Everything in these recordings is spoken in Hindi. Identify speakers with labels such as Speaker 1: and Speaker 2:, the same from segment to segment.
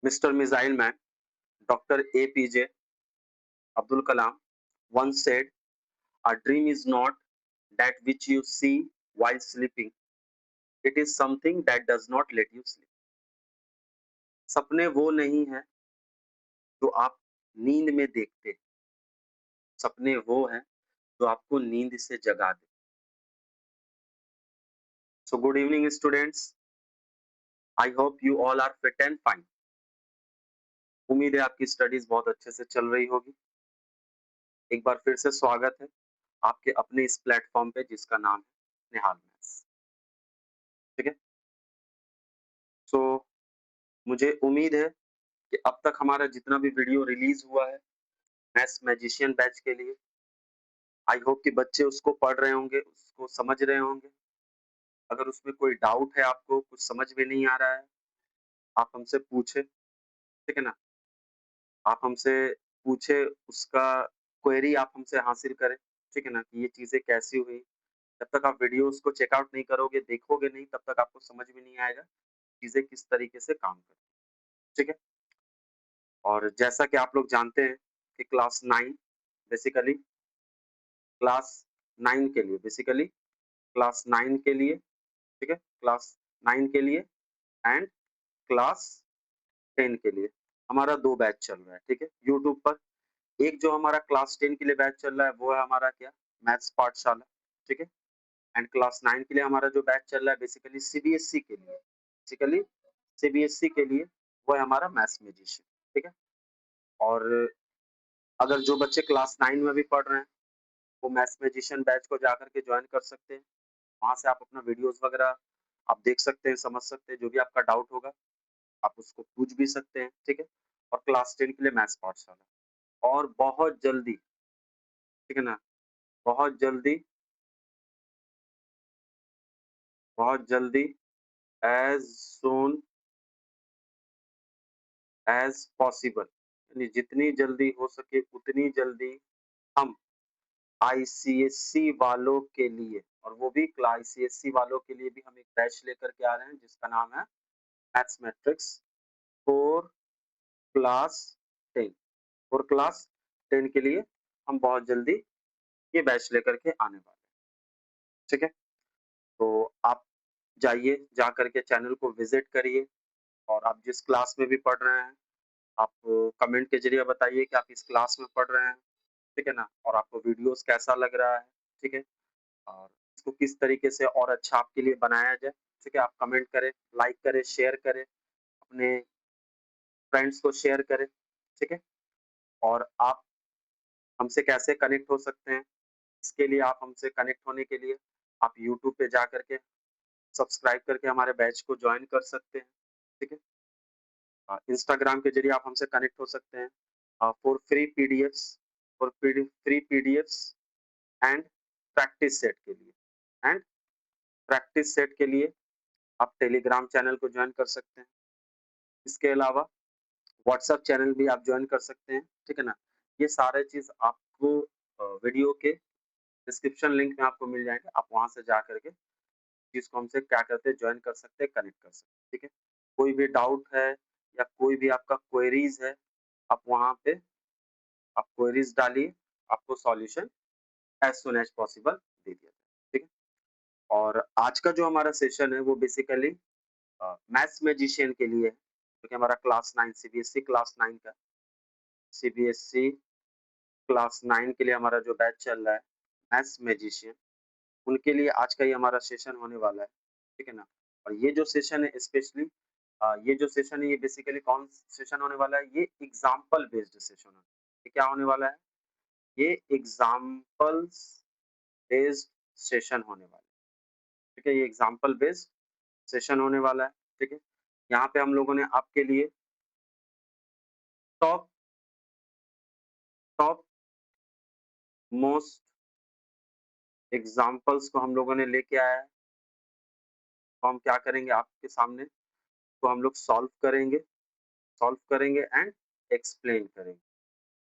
Speaker 1: Mr. Missile Man, Dr. APJ Abdul Kalam once said, "A dream is not that which you see while sleeping, it is something that does not let you sleep." सपने वो नहीं है जो आप नींद में देखते हैं, सपने वो हैं जो आपको नींद से जगा दे। So good evening students, I hope you all are fit and fine. उम्मीद है आपकी स्टडीज बहुत अच्छे से चल रही होगी। एक बार फिर से स्वागत है आपके अपने इस प्लेटफॉर्म पे जिसका नाम है निहाल मैथ्स। ठीक है, सो मुझे उम्मीद है कि अब तक हमारा जितना भी वीडियो रिलीज हुआ है मैथ्स मैजिशियन बैच के लिए, आई होप कि बच्चे उसको पढ़ रहे होंगे, उसको समझ रहे होंगे। अगर उसमें कोई डाउट है, आपको कुछ समझ में नहीं आ रहा है, आप हमसे पूछे, ठीक है ना? आप हमसे पूछे, उसका क्वेरी आप हमसे हासिल करें, ठीक है ना? कि ये चीज़ें कैसी हुई? जब तक आप वीडियोज़ को चेकआउट नहीं करोगे, देखोगे नहीं, तब तक आपको समझ में नहीं आएगा, चीज़ें किस तरीके से काम करती हैं, ठीक है? और जैसा कि आप लोग जानते हैं कि क्लास 9 बेसिकली क्लास 9 के लिए बेसिकली क्लास 9 के लिए, ठीक है? क्लास 9 के लिए एंड क्लास 10 के लिए हमारा 2 बैच चल रहा है, ठीक है? यूट्यूब पर एक जो हमारा क्लास 10 के लिए बैच चल रहा है, वो है हमारा क्या? मैथ्स पाठशाला, ठीक है? एंड क्लास 9 के लिए हमारा जो बैच चल रहा है बेसिकली सीबीएसई के लिए, बेसिकली सीबीएसई के लिए वो है हमारा मैथ्स मैजिशियन, ठीक है? और अगर जो बच्चे क्लास 9 में भी पढ़ रहे हैं, वो मैथ्स मैजिशियन बैच को जाकर के जॉइन कर सकते हैं। वहाँ से आप अपना वीडियोज़ वगैरह आप देख सकते हैं, समझ सकते हैं, जो भी आपका डाउट होगा, आप उसको पूछ भी सकते हैं, ठीक है? और क्लास 10 के लिए मैथ्स पाठशाला और बहुत जल्दी, ठीक है ना? बहुत जल्दी बहुत जल्दी एज़ सून एज़ पॉसिबल, यानी जितनी जल्दी हो सके उतनी जल्दी हम आईसीएसई वालों के लिए, और वो भी आईसीएसई वालों के लिए भी हम एक बैच लेकर के आ रहे हैं जिसका नाम है maths matrix for class 10। For class 10 के लिए हम बहुत जल्दी ये बैच लेकर के आने वाले हैं, ठीक है? तो आप जाइए, जा करके चैनल को विज़िट करिए और आप जिस क्लास में भी पढ़ रहे हैं, आप कमेंट के ज़रिए बताइए कि आप इस क्लास में पढ़ रहे हैं, ठीक है ना? और आपको वीडियोज़ कैसा लग रहा है, ठीक है? और इसको किस तरीके से और अच्छा आपके लिए बनाया जाए, ठीक है? आप कमेंट करें, लाइक करें, शेयर करें, अपने फ्रेंड्स को शेयर करें, ठीक है? और आप हमसे कैसे कनेक्ट हो सकते हैं, इसके लिए आप हमसे कनेक्ट होने के लिए आप यूट्यूब पे जा करके सब्सक्राइब करके हमारे बैच को जॉइन कर सकते हैं, ठीक है? इंस्टाग्राम के ज़रिए आप हमसे कनेक्ट हो सकते हैं for free PDFs and practice set के लिए, एंड प्रैक्टिस सेट के लिए आप टेलीग्राम चैनल को जॉइन कर सकते हैं। इसके अलावा व्हाट्सएप चैनल भी आप जॉइन कर सकते हैं, ठीक है ना? ये सारे चीज़ आपको वीडियो के डिस्क्रिप्शन लिंक में आपको मिल जाएँगे। आप वहाँ से जा कर के जिसको हमसे क्या करते हैं, जॉइन कर सकते हैं, कनेक्ट कर सकते हैं, ठीक है? कोई भी डाउट है या कोई भी आपका क्वेरीज़ है, आप वहाँ पे आप क्वेरीज़ डालिए, आपको solution as soon as possible दे दिया जाएगा, ठीक है? और आज का जो हमारा सेशन है वो बेसिकली मैथ्स मैजिशियन के लिए है, क्योंकि हमारा क्लास 9 सीबीएसई क्लास 9 का सीबीएसई क्लास 9 के लिए हमारा जो बैच चल रहा है, मैथ्स मैजिशियन, उनके लिए आज का ये हमारा सेशन होने वाला है, ठीक है ना? और ये जो सेशन है स्पेशली ये जो सेशन है ये बेसिकली कौन सेशन होने वाला है? ये एग्ज़ाम्पल बेस्ड सेशन है। ये क्या होने वाला है? ये एग्ज़ाम्पल्स बेस्ड सेशन होने वाला है, ठीक है? ये एग्ज़ाम्पल बेस्ड सेशन होने वाला है, ठीक है? यहाँ पे हम लोगों ने आपके लिए टॉप टॉप मोस्ट एग्ज़ाम्पल्स को हम लोगों ने लेके आया है। तो हम क्या करेंगे आपके सामने, तो हम लोग सॉल्व करेंगे एंड एक्सप्लेन करेंगे,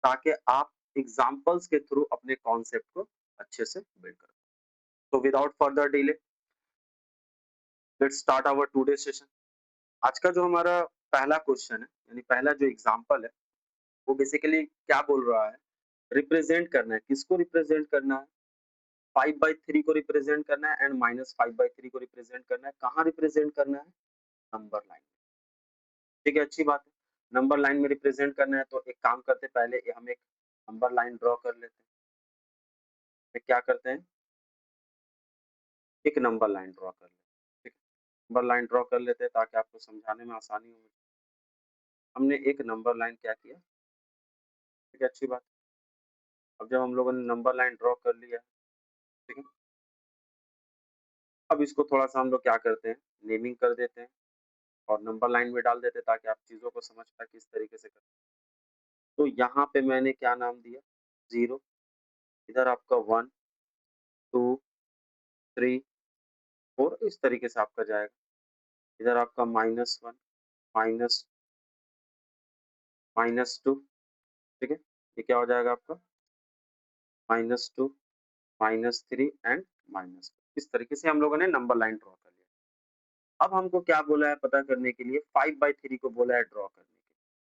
Speaker 1: ताकि आप एग्ज़ाम्पल्स के थ्रू अपने कॉन्सेप्ट को अच्छे से बिल्ड कर पाएँ। तो without further delay let's start our today session. आज का जो हमारा पहला क्वेश्चन है, यानी पहला जो एग्जाम्पल है वो बेसिकली क्या बोल रहा है, रिप्रेजेंट करना है। किसको रिप्रेजेंट करना है? 5/3 को रिप्रेजेंट करना है एंड -5/3 को रिप्रेजेंट करना है। कहाँ रिप्रेजेंट करना है? Number line. ठीक है, अच्छी बात है। नंबर लाइन में रिप्रेजेंट करना है तो एक काम करते हैं, पहले हम एक नंबर लाइन ड्रॉ कर लेते हैं। फिर क्या करते हैं, एक नंबर लाइन ड्रॉ कर लेते हैं। ठीक है, नंबर लाइन ड्रॉ कर लेते हैं ताकि आपको समझाने में आसानी हो। हमने एक नंबर लाइन क्या किया, ठीक है, अच्छी बात। अब जब हम लोगों ने नंबर लाइन ड्रॉ कर लिया, ठीक है, अब इसको थोड़ा सा हम लोग क्या करते हैं, नेमिंग कर देते हैं और नंबर लाइन में डाल देते हैं ताकि आप चीज़ों को समझ पाएँ किस तरीके से करते हैं। तो यहाँ पे मैंने क्या नाम दिया, 0, इधर आपका 1, 2, 3, 4 इस तरीके से आपका जाएगा। इधर आपका -1, माइनस -2, ठीक है? ये क्या हो जाएगा आपका -2, -3 एंड -2। इस तरीके से हम लोगों ने नंबर लाइन ड्रॉ कर लिया। अब हमको क्या बोला है पता करने के लिए, 5/3 को बोला है ड्रॉ करने के लिए।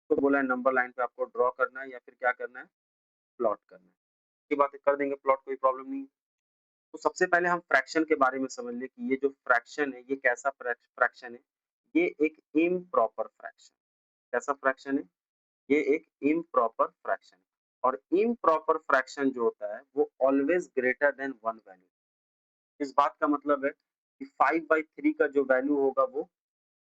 Speaker 1: तो बोला है नंबर लाइन पे आपको ड्रॉ करना है या फिर क्या करना है, प्लॉट करना है। ये बात कर देंगे प्लॉट, कोई प्रॉब्लम नहीं है। तो सबसे पहले हम फ्रैक्शन के बारे में समझ लें कि ये जो फ्रैक्शन है ये कैसा फ्रैक्शन है। ये एक इम्प्रॉपर फ्रैक्शन। कैसा फ्रैक्शन है? ये एक इम्प्रॉपर फ्रैक्शन है। और इम्प्रॉपर फ्रैक्शन जो होता है वो ऑलवेज ग्रेटर देन 1 वैल्यू। इस बात का मतलब है कि 5/3 का जो वैल्यू होगा वो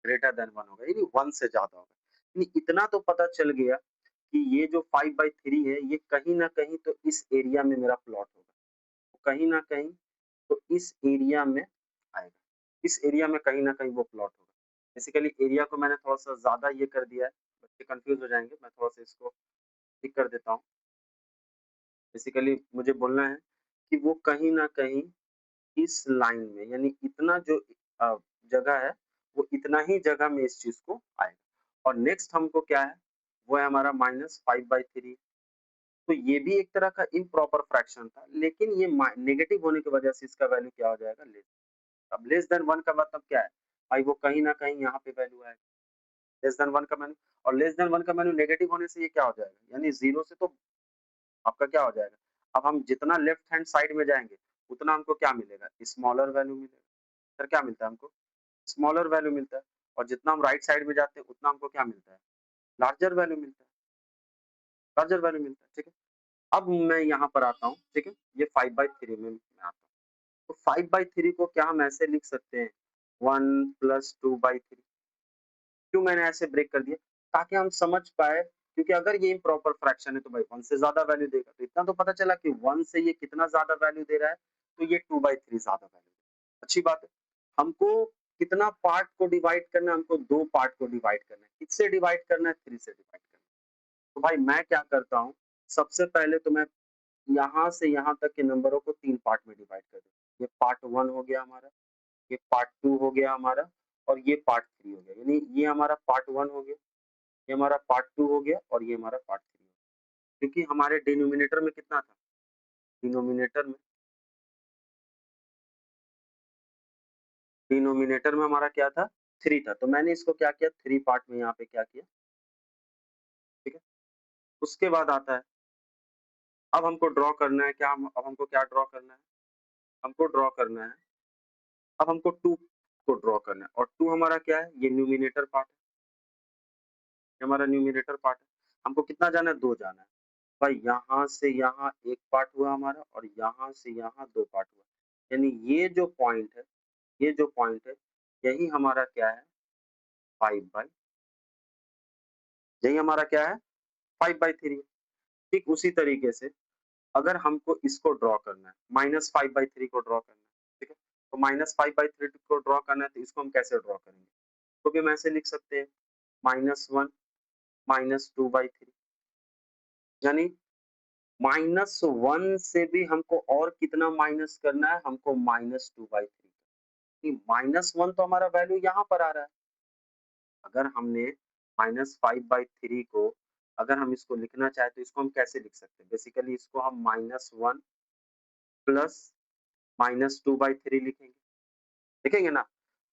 Speaker 1: ग्रेटर देन 1 होगा, यानी 1 से ज्यादा होगा। यानी इतना तो पता चल गया कि ये जो 5/3 है ये कहीं ना कहीं तो इस एरिया में मेरा प्लॉट होगा, तो कहीं ना कहीं तो इस एरिया में आएगा। इस एरिया में कहीं न कहीं वो प्लॉट होगा। बेसिकली एरिया को मैंने थोड़ा-सा ज़्यादा ये कर दिया है, बच्चे कन्फ्यूज़ हो जाएँगे, मैं थोड़ा-सा इसको ठीक कर देता हूँ। बेसिकली मुझे बोलना है कि वो कहीं न कहीं इस लाइन में, यानी इतना जो अ, जगह है, वो इतना ही जगह में इस चीज़ को आएगा। और नेक्स्ट हमको क्या है, वो है हमारा -5/3। तो ये भी एक तरह का इम्प्रॉपर फ्रैक्शन था, लेकिन ये मा नेगेटिव होने की वजह से इसका वैल्यू क्या हो जाएगा, लेस। अब लेस देन 1 का मतलब क्या है? भाई वो कहीं न कहीं यहाँ पे वैल्यू आएगा। लेस देन 1 का वैल्यू, और लेस देन 1 का वैल्यू नेगेटिव होने से ये क्या हो जाएगा? यानी 0 से तो आपका क्या हो जाएगा? अब हम जितना लेफ्ट हैंड साइड में जाएँगे, उतना हमको क्या मिलेगा? स्मॉलर वैल्यू मिलेगा। फिर क्या मिलता है हमको? स्मॉलर वैल्यू मिलता है। और जितना हम राइट साइड में जाते हैं, उतना हमको क्या मिलता है? लार्जर वैल्यू मिलता है। लार्जर वैल्यू मिलता है, ठीक है? अब मैं यहाँ पर आता हूँ, ठीक है? ये 5/3 में मैं आता हूँ। तो 5/3 को क्या हम ऐसे लिख सकते हैं, 1 + 2/3। क्यों मैंने ऐसे ब्रेक कर दिया? ताकि हम समझ पाएँ, क्योंकि अगर ये इम्प्रॉपर फ्रैक्शन है तो भाई 1 से ज़्यादा वैल्यू देगा। तो इतना तो पता चला कि 1 से ये कितना ज़्यादा वैल्यू दे रहा है, तो ये 2/3 ज़्यादा वैल्यू दे रहा है। अच्छी बात है। हमको कितना पार्ट को डिवाइड करना है? हमको 2 पार्ट को डिवाइड करना है। किससे डिवाइड करना है? 3 से डिवाइड करना है। तो भाई मैं क्या करता हूँ, सबसे पहले तो मैं यहाँ से यहाँ तक के नंबरों को 3 पार्ट में डिवाइड कर देता हूँ। ये पार्ट 1 हो गया हमारा, ये पार्ट 2 हो गया हमारा और ये पार्ट 3 हो गया। यानी ये हमारा पार्ट 1 हो गया, ये हमारा पार्ट 2 हो गया और ये हमारा पार्ट 3 हो गया। क्योंकि हमारे डिनोमिनेटर में कितना था? डिनोमिनेटर में डिनोमिनेटर में हमारा क्या था? 3 था। तो मैंने इसको क्या किया, 3 पार्ट में यहाँ पे क्या किया, ठीक है? उसके बाद आता है, अब हमको ड्रॉ करना है क्या, अब हमको क्या ड्रॉ करना है? हमको ड्रॉ करना है, अब हमको 2 को ड्रॉ करना है और 2 हमारा क्या है? ये न्यूमिनेटर पार्ट है, ये हमारा न्यूमिनेटर पार्ट है। हमको कितना जाना है? 2 जाना है। भाई यहाँ से यहाँ 1 पार्ट हुआ हमारा और यहाँ से यहाँ 2 पार्ट हुआ। यानी ये जो पॉइंट है, ये जो पॉइंट है, यही हमारा क्या है? 5/, यही हमारा क्या है? 5/3। ठीक उसी तरीके से अगर हमको इसको ड्रॉ करना है, -5/3 को ड्रॉ करना है, ठीक है? तो -5/3 को ड्रॉ करना है तो इसको हम कैसे ड्रॉ करेंगे? तो भी हम ऐसे लिख सकते हैं, -1 -2/3। यानी -1 से भी हमको और कितना माइनस करना है? हमको -2/3। -1 तो हमारा वैल्यू यहाँ पर आ रहा है। अगर हमने -5/3 को, अगर हम इसको लिखना चाहें तो इसको हम कैसे लिख सकते हैं? बेसिकली इसको हम -1 प्लस -2/3 लिखेंगे। लिखेंगे ना?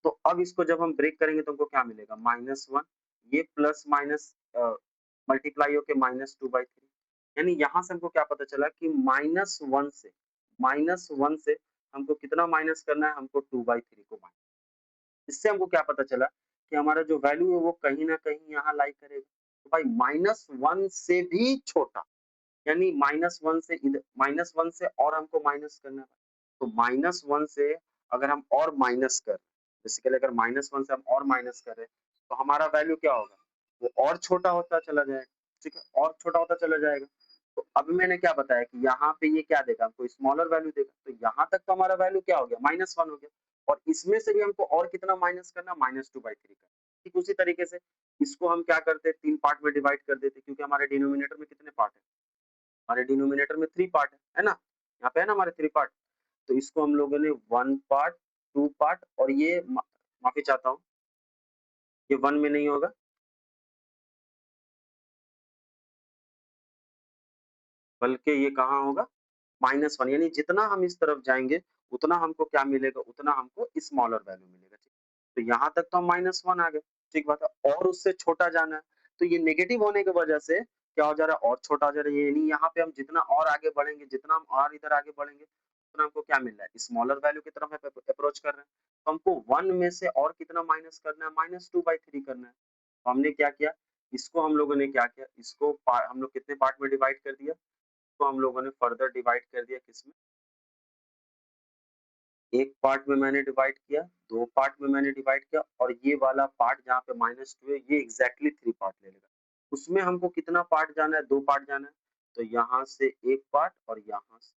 Speaker 1: तो अब इसको जब हम ब्रेक करेंगे तो हमको क्या मिलेगा? -1 ये प्लस माइनस मल्टीप्लाई होके -2/3, यानी यहाँ से हमको क्या पता चला कि -1 से हमको कितना माइनस करना है, हमको 2/3 को माइनस। इससे हमको क्या पता चला कि हमारा जो वैल्यू है वो कहीं न कहीं यहाँ लाई करेगा। तो भाई -1 से भी छोटा, यानी -1 से इधर -1 से और हमको माइनस करना है। तो -1 से अगर हम और माइनस कर, बेसिकली अगर -1 से हम और माइनस करें, तो हमारा वैल्यू क्या होगा? वो और छोटा होता चला जाएगा, ठीक है? और छोटा होता चला जाएगा। तो अभी मैंने क्या बताया कि यहाँ पे ये क्या देगा? हमको स्मॉलर वैल्यू देगा। तो यहाँ तक तो हमारा वैल्यू क्या हो गया? -1 हो गया। और इसमें से भी हमको और कितना माइनस करना? -2/3 का। ठीक उसी तरीके से इसको हम क्या करते हैं? 3 पार्ट में डिवाइड कर देते, क्योंकि हमारे डिनोमिनेटर में कितने पार्ट है? हमारे डिनोमिनेटर में 3 पार्ट है ना? यहाँ पे है ना हमारे 3 पार्ट। तो इसको हम लोगों ने 1 पार्ट, 2 पार्ट और ये माफी चाहता हूँ, ये 1 में नहीं होगा, बल्कि ये कहाँ होगा? -1, यानी जितना हम इस तरफ जाएँगे, उतना हमको क्या मिलेगा? उतना हमको स्मॉलर वैल्यू मिलेगा, ठीक। तो यहाँ तक तो हम -1 आ गए, ठीक बात है, और उससे छोटा जाना है। तो ये नेगेटिव होने की वजह से क्या हो जा रहा है? और छोटा हो जा रहा है, यानी यहाँ पे हम जितना और आगे बढ़ेंगे, जितना हम और इधर आगे बढ़ेंगे, उतना हमको क्या मिल रहा है? स्मॉलर वैल्यू की तरफ अप्रोच कर रहे हैं। तो हमको 1 में से और कितना माइनस करना है? -2/3 करना है। तो हमने क्या किया? इसको हम लोगों ने क्या किया? इसको हम लोग कितने पार्ट में डिवाइड कर दिया? तो हम लोगों ने फर्दर डिवाइड कर दिया किसमें? एक पार्ट में मैंने डिवाइड किया, 2 पार्ट में मैंने डिवाइड किया और ये वाला पार्ट जहाँ पे -2 है, ये एग्ज़ैक्टली 3 पार्ट ले लेगा। उसमें हमको कितना पार्ट जाना है? 2 पार्ट जाना है। तो यहाँ से 1 पार्ट और यहाँ से,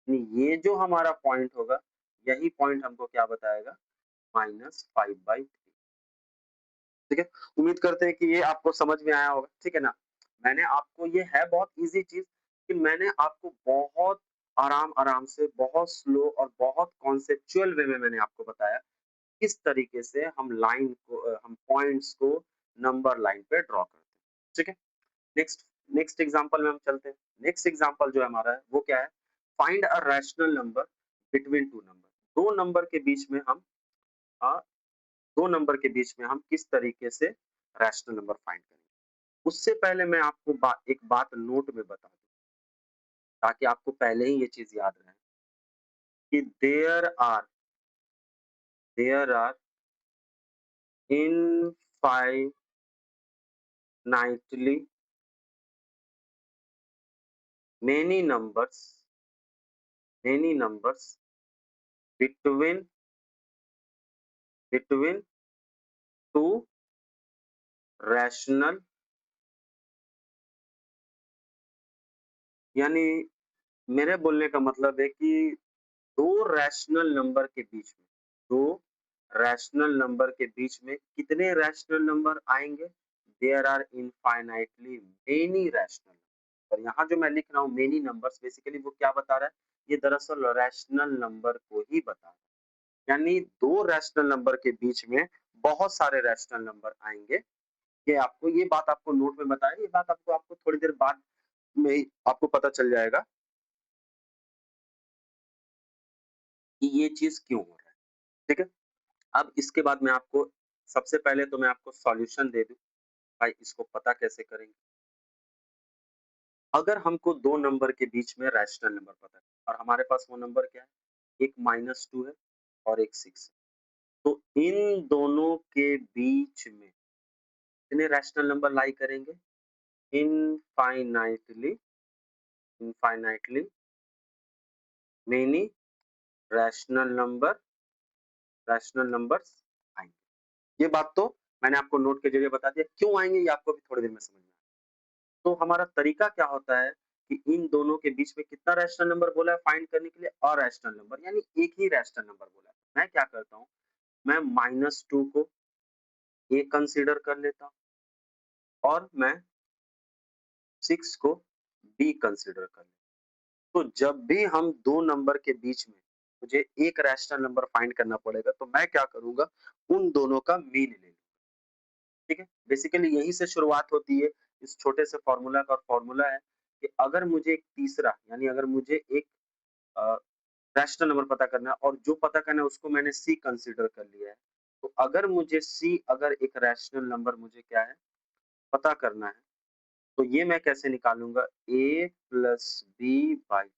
Speaker 1: यानी ये जो हमारा पॉइंट होगा, यही पॉइंट हमको क्या बताएगा? -5/3। ठीक है? उम्मीद करते हैं कि ये आपको समझ में आया होगा, ठीक है ना? मैंने आपको, ये है बहुत ईज़ी चीज़, कि मैंने आपको बहुत आराम-आराम से, बहुत स्लो और बहुत कॉन्सेप्चुअल वे में मैंने आपको बताया, किस तरीके से हम लाइन को हम पॉइंट्स को नंबर लाइन पे ड्रॉ करते हैं, ठीक है? नेक्स्ट नेक्स्ट एग्ज़ाम्पल में हम चलते हैं। नेक्स्ट एग्ज़ाम्पल जो हमारा है, वो क्या है? Find a rational number between 2 number. 2 number के बीच में हम अ, 2 नंबर के बीच में हम किस तरीके से रैशनल नंबर फाइंड करेंगे। उससे पहले मैं आपको एक बात नोट में बता दूँ, ताकि आपको पहले ही ये चीज़ याद रहे कि there are infinitely many numbers many numbers between between 2 rational, यानी मेरे बोलने का मतलब है कि 2 रैशनल नंबर के बीच में, 2 रैशनल नंबर के बीच में कितने रैशनल नंबर आएँगे? There are infinitely many rational. और यहाँ जो मैं लिख रहा हूँ मेनी नंबर्स, बेसिकली वो क्या बता रहा है? ये दरअसल रैशनल नंबर को ही बता रहा है। यानी 2 रैशनल नंबर के बीच में बहुत सारे रैशनल नंबर आएँगे। ये आपको, ये बात आपको नोट में बताया, ये बात आपको आपको थोड़ी देर बाद में ही आपको पता चल जाएगा कि ये चीज़ क्यों हो रहा है। ठीक है? अब इसके बाद मैं आपको, सबसे पहले तो मैं आपको सॉल्यूशन दे दूँ, भाई इसको पता कैसे करेंगे? अगर हमको 2 नंबर के बीच में रैशनल नंबर पता है और हमारे पास वो नंबर क्या है? एक -2 है और एक 6 है। तो इन दोनों के बीच में कितने रैशनल नंबर लाई करेंगे? Infinitely infinitely many rational number rational numbers आएँगे। ये बात तो मैंने आपको नोट के ज़रिए बता दिया, क्यों आएँगे ये आपको भी थोड़ी देर में समझ में आएगा। तो हमारा तरीका क्या होता है कि इन दोनों के बीच में कितना रैशनल नंबर बोला है फाइंड करने के लिए? अरैशनल नंबर, यानी एक ही रैशनल नंबर बोला है। मैं क्या करता हूँ, मैं -2 को ए कंसीडर कर लेता हूँ और मैं 6 को बी कंसीडर कर लेता हूँ। तो जब भी हम 2 नंबर के बीच में मुझे एक रैशनल नंबर फाइंड करना पड़ेगा, तो मैं क्या करूँगा, उन दोनों का मीन ले लूँगा। ठीक है? बेसिकली यहीं से शुरुआत होती है इस छोटे से फ़ॉर्मूला का। और फ़ॉर्मूला है कि अगर मुझे एक तीसरा, यानी अगर मुझे एक अ, रैशनल नंबर पता करना है और जो पता करना है उसको मैंने सी कंसीडर कर लिया है, तो अगर मुझे सी अगर एक रैशनल नंबर मुझे क्या है पता करना है, तो ये मैं कैसे निकालूंगा a plus B by two,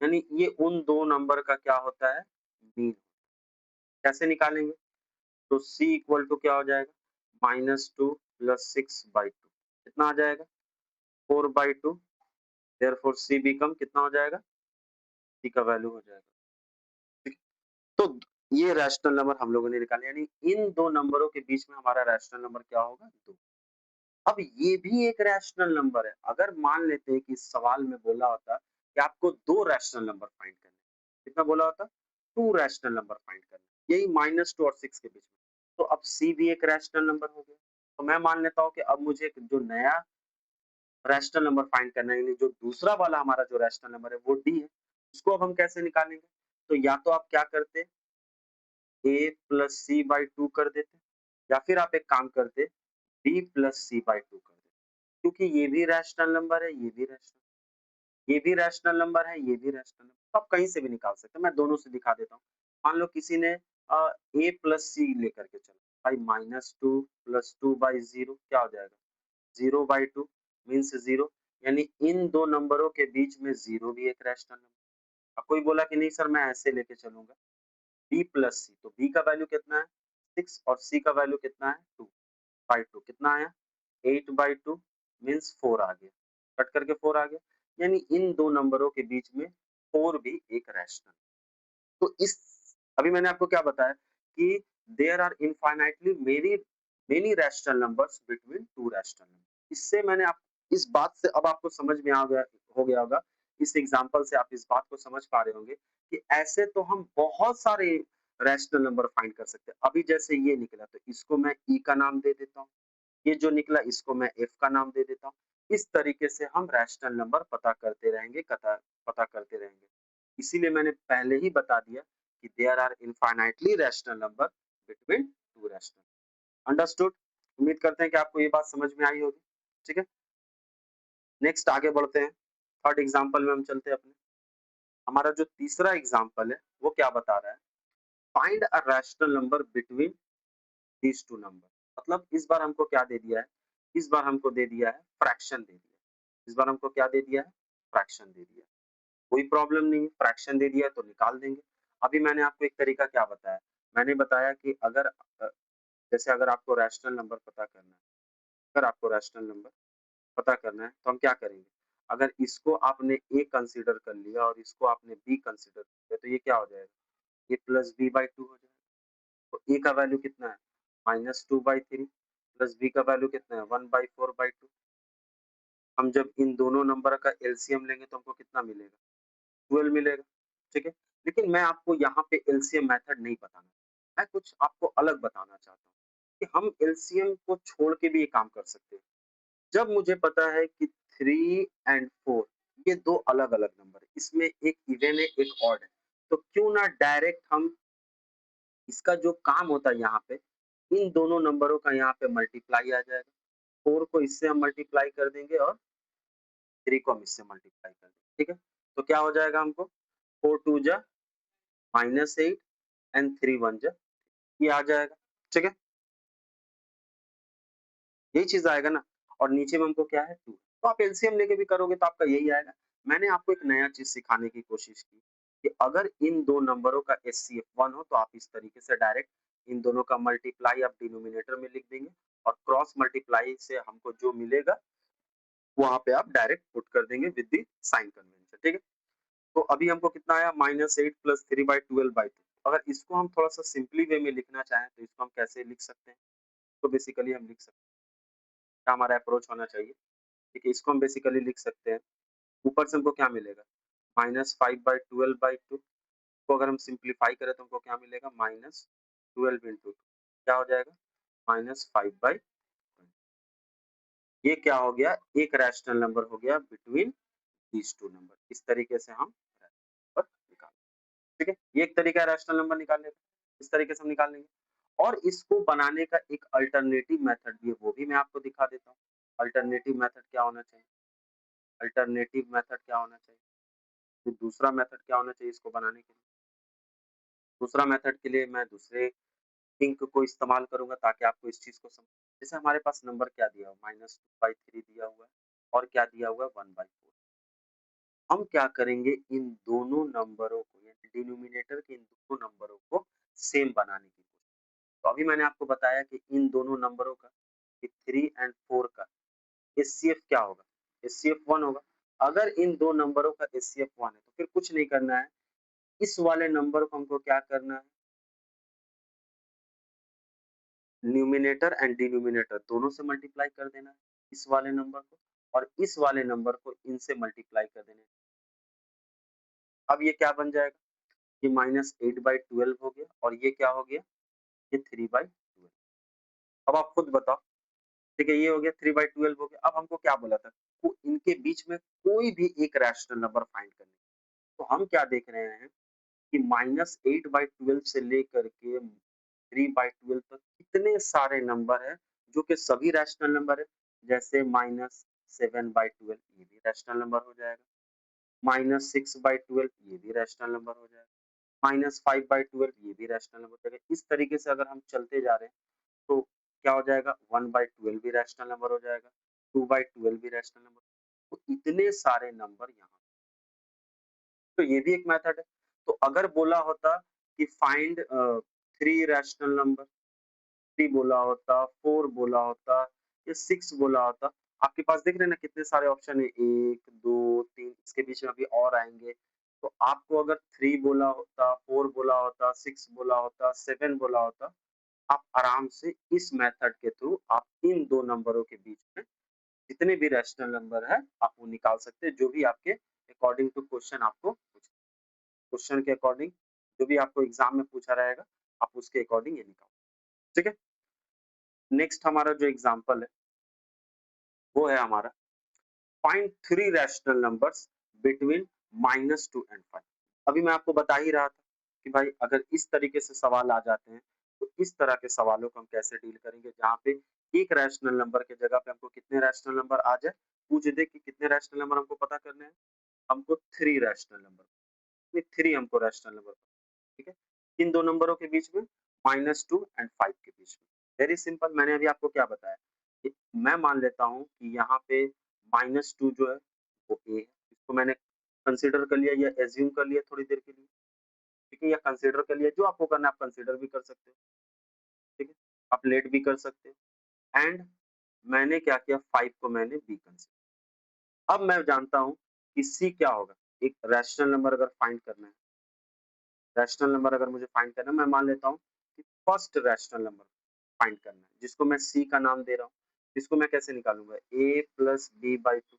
Speaker 1: यानी ये उन दो नंबर का क्या होता है मीन। कैसे निकालेंगे? तो c इक्वल टू क्या हो जाएगा -2 प्लस 6 बाई टू, कितना आ जाएगा 4 by two. Therefore c become कितना हो जाएगा, c का वैल्यू हो जाएगा, ठीक है? तो ये रैशनल नंबर हम लोगों ने निकाले, यानी इन दो नंबरों के बीच में हमारा रैशनल नंबर क्या होगा 2। अब ये भी एक रैशनल नंबर है। अगर मान लेते हैं कि इस सवाल में बोला होता कि आपको 2 रैशनल नंबर फाइंड करने हैं। कितना बोला होता? 2 रैशनल नंबर फाइंड करने हैं। यही -2 और 6 के बीच में। तो अब C भी एक रैशनल नंबर हो गया। तो मैं मान लेता हूँ कि अब मुझे एक जो नया रैशनल नंबर फाइंड करना है, यानी जो दूसरा वाला हमारा जो रैशनल नंबर है वो D है। उसको अब हम कैसे निकालेंगे? तो या तो आप क्या करते A प्लस C बाई 2 कर देते, या फिर आप एक काम करते B प्लस C बाई 2 कर देते। क्योंकि ये भी रैशनल नंबर है, ये भी रैशनल नंबर है, ये भी रैशनल नंबर, तो आप कहीं से भी निकाल सकते हैं। मैं दोनों से दिखा देता हूँ। मान लो किसी ने a प्लस सी लेकर के चला, भाई -2 प्लस 2 बाई 0 क्या हो जाएगा 0 बाई 2 मीन्स 0, यानी इन दो नंबरों के बीच में 0 भी एक रैशनल नंबर। अब कोई बोला कि नहीं सर मैं ऐसे लेके चलूंगा, b प्लस सी, तो b का वैल्यू कितना है 6 और c का वैल्यू कितना है 2 बाई 2, कितना आया 8 बाई 2 मीन्स 4 आ गया, कट करके 4 आ गया, यानी इन दो नंबरों के बीच में 4 भी एक रैशनल। तो इस अभी मैंने आपको क्या बताया कि there are infinitely many many rational numbers between two rational number. इससे मैंने आप इस बात से अब आपको समझ में आ गया हो गया होगा, इस एग्जांपल से आप इस बात को समझ पा रहे होंगे कि ऐसे तो हम बहुत सारे रैशनल नंबर फाइंड कर सकते हैं। अभी जैसे ये निकला तो इसको मैं ई का नाम दे देता हूँ, ये जो निकला इसको मैं एफ का नाम दे देता हूँ। इस तरीके से हम रैशनल नंबर पता करते रहेंगे, पता करते रहेंगे। इसीलिए मैंने पहले ही बता दिया कि there are infinitely rational number between two rational. Understood? उम्मीद करते हैं कि आपको ये बात समझ में आई होगी। ठीक है, नेक्स्ट आगे बढ़ते हैं। थर्ड एग्जाम्पल में हम चलते हैं अपने। हमारा जो तीसरा एग्जाम्पल है वो क्या बता रहा है, find a rational number between these two number. मतलब इस बार हमको क्या दे दिया है, इस बार हमको दे दिया है फ्रैक्शन दे दिया है। इस बार हमको क्या दे दिया है, फ्रैक्शन दे दिया है। कोई प्रॉब्लम नहीं है, फ्रैक्शन दे दिया है तो निकाल देंगे। अभी मैंने आपको एक तरीका क्या बताया, मैंने बताया कि अगर जैसे अगर आपको रैशनल नंबर पता करना है, अगर आपको रैशनल नंबर पता करना है तो हम क्या करेंगे, अगर इसको आपने ए कंसीडर कर लिया और इसको आपने बी कंसीडर कर लिया तो ये क्या हो जाएगा, ए प्लस बी बाई टू हो जाएगा। तो ए का वैल्यू कितना है -2/3 प्लस बी का वैल्यू कितना है 1/4/2। हम जब इन दोनों नंबर का एलसीएम लेंगे तो हमको कितना मिलेगा 12 मिलेगा। ठीक है, लेकिन मैं आपको यहाँ पे एलसीएम मेथड नहीं बताना, मैं कुछ आपको अलग बताना चाहता हूँ कि हम एलसीएम को छोड़ के भी ये काम कर सकते हैं। जब मुझे पता है कि 3 एंड 4 ये दो अलग अलग नंबर है, इसमें एक इवन है एक ऑड है, तो क्यों ना डायरेक्ट हम इसका जो काम होता है यहाँ पे, इन दोनों नंबरों का यहाँ पे मल्टीप्लाई आ जाएगा। 4 को इससे हम मल्टीप्लाई कर देंगे और 3 को हम इससे मल्टीप्लाई कर देंगे। ठीक है, तो क्या हो जाएगा हमको 4 2 जा -8 एंड 3 1 जा, ये आ जाएगा। ठीक है, यही चीज आएगा ना, और नीचे में हमको क्या है 2, तो आप एलसीएम लेके भी करोगे तो आपका यही आएगा। मैंने आपको एक नया चीज सिखाने की कोशिश की कि अगर इन दो नंबरों का एचसीएफ 1 हो तो आप इस तरीके से डायरेक्ट इन दोनों का मल्टीप्लाई आप डिनोमिनेटर में लिख देंगे और क्रॉस मल्टीप्लाई से हमको जो मिलेगा वहां पे आप डायरेक्ट पुट कर देंगे विद द साइन कन्वेंशन। ठीक है, तो अभी हमको कितना आया -8 प्लस 3/12/2। अगर इसको हम थोड़ा सा सिंपली वे में लिखना चाहें तो इसको हम कैसे लिख सकते हैं, तो बेसिकली हम लिख सकते हैं, क्या हमारा अप्रोच होना चाहिए। ठीक है, इसको हम बेसिकली लिख सकते हैं, ऊपर से हमको क्या मिलेगा -5/12/2 को अगर हम सिंप्लीफाई करें तो हमको क्या मिलेगा -12 × 2 क्या हो जाएगा -5/, ये क्या हो गया एक रैशनल नंबर हो गया बिटवीन दीज टू नंबर। इस तरीके से हम नंबर निकाल, ठीक है, ये एक तरीका है रैशनल नंबर निकालने का, इस तरीके से हम निकाल लेंगे। और इसको बनाने का एक अल्टरनेटिव मेथड भी है, वो भी मैं आपको दिखा देता हूँ। अल्टरनेटिव मेथड क्या होना चाहिए, अल्टरनेटिव मेथड क्या होना चाहिए, तो दूसरा मेथड क्या होना चाहिए इसको बनाने के लिए। दूसरा मेथड के लिए मैं दूसरे थिंक को इस्तेमाल करूँगा ताकि आपको इस चीज़ को समझ। जैसे हमारे पास नंबर क्या दिया हुआ है, -2/3 दिया हुआ है और क्या दिया हुआ है 1/4। हम क्या करेंगे, इन दोनों नंबरों को यानी डिनोमिनेटर के इन दोनों नंबरों को सेम बनाने की कोशिश। तो अभी मैंने आपको बताया कि इन दोनों नंबरों का, कि 3 एंड 4 का एचसीएफ क्या होगा? एचसीएफ 1 होगा। अगर इन 2 नंबरों का एचसीएफ 1 है तो फिर कुछ नहीं करना है, इस वाले नंबर को हमको क्या करना है, न्यूमिनेटर एंड डिनोमिनेटर दोनों से मल्टीप्लाई कर देना है, इस वाले नंबर को, और इस वाले नंबर को इनसे मल्टीप्लाई कर देना है। अब ये क्या बन जाएगा? ये -8/12 हो गया और ये क्या हो गया? ये 3/12। अब आप खुद बताओ, ठीक है, ये हो गया 3/12 हो गया। अब हमको क्या बोला था? को इनके बीच में कोई भी एक रैशनल नंबर फाइंड करने। तो हम क्या देख रहे हैं कि -8/12 से लेकर के 3/12 तक कितने सारे नंबर हैं, जो कि सभी रैशनल नंबर है। जैसे -7/12 ये भी रैशनल नंबर हो जाएगा, -6/12 ये भी रैशनल नंबर हो जाएगा, -5/12 ये भी रैशनल नंबर हो जाएगा। इस तरीके से अगर हम चलते जा रहे हैं तो क्या हो जाएगा, 1/12 भी रैशनल नंबर हो जाएगा, 2/12 भी रैशनल नंबर। तो इतने सारे नंबर यहाँ, तो ये भी एक मेथड है। तो अगर बोला होता कि फाइंड 3 रैशनल नंबर, 3 बोला होता, 4 बोला होता या 6 बोला होता, आपके पास देख रहे हैं ना कितने सारे ऑप्शन है, 1, 2, 3, इसके बीच में अभी और आएँगे। तो आपको अगर 3 बोला होता, 4 बोला होता, 6 बोला होता, 7 बोला होता, आप आराम से इस मेथड के थ्रू आप इन 2 नंबरों के बीच में जितने भी रैशनल नंबर है, आप वो निकाल सकते हैं, जो भी आपके अकॉर्डिंग टू क्वेश्चन आपको क्वेश्चन के अकॉर्डिंग जो भी आपको एग्जाम में पूछा रहेगा, आप उसके अकॉर्डिंग ये निकालो। ठीक है? नेक्स्ट हमारा जो एग्जांपल है, वो है हमारा find 3 rational numbers between -2 and 5। अभी मैं आपको बता ही रहा था कि भाई अगर इस तरीके से सवाल आ जाते हैं, तो इस तरह के सवालों को हम कैसे डील करेंगे, जहाँ पे एक रैशनल नंबर की जगह पे हमको कितने रैशनल नंबर आ जाए, पूछ दे कि कितने रैशनल नंबर हमको पता करने हैं, हमको 3 रैशनल नंबर, ये 3 हमको रैशनल नंबर, ठीक है? किन 2 नंबरों के बीच में? -2 एंड 5 के बीच में। वेरी सिंपल, मैंने अभी आपको क्या बताया कि मैं मान लेता हूँ कि यहाँ पे -2 जो है वो A है। इसको मैंने कंसीडर कर लिया या अज़्यूम कर लिया थोड़ी देर के लिए, ठीक है? या कंसीडर कर लिया, जो आपको करना है आप कंसीडर भी कर सकते हो, ठीक है? आप लेट भी कर सकते हो। एंड मैंने क्या किया, 5 को मैंने B कंसीडर। अब मैं जानता हूँ कि C क्या होगा? एक रैशनल नंबर अगर फाइंड करना है, रैशनल नंबर अगर मुझे फाइंड करना है, मैं मान लेता हूँ कि फर्स्ट रैशनल नंबर फाइंड करना है, जिसको मैं सी का नाम दे रहा हूँ। इसको मैं कैसे निकालूंगा, a plus B by two.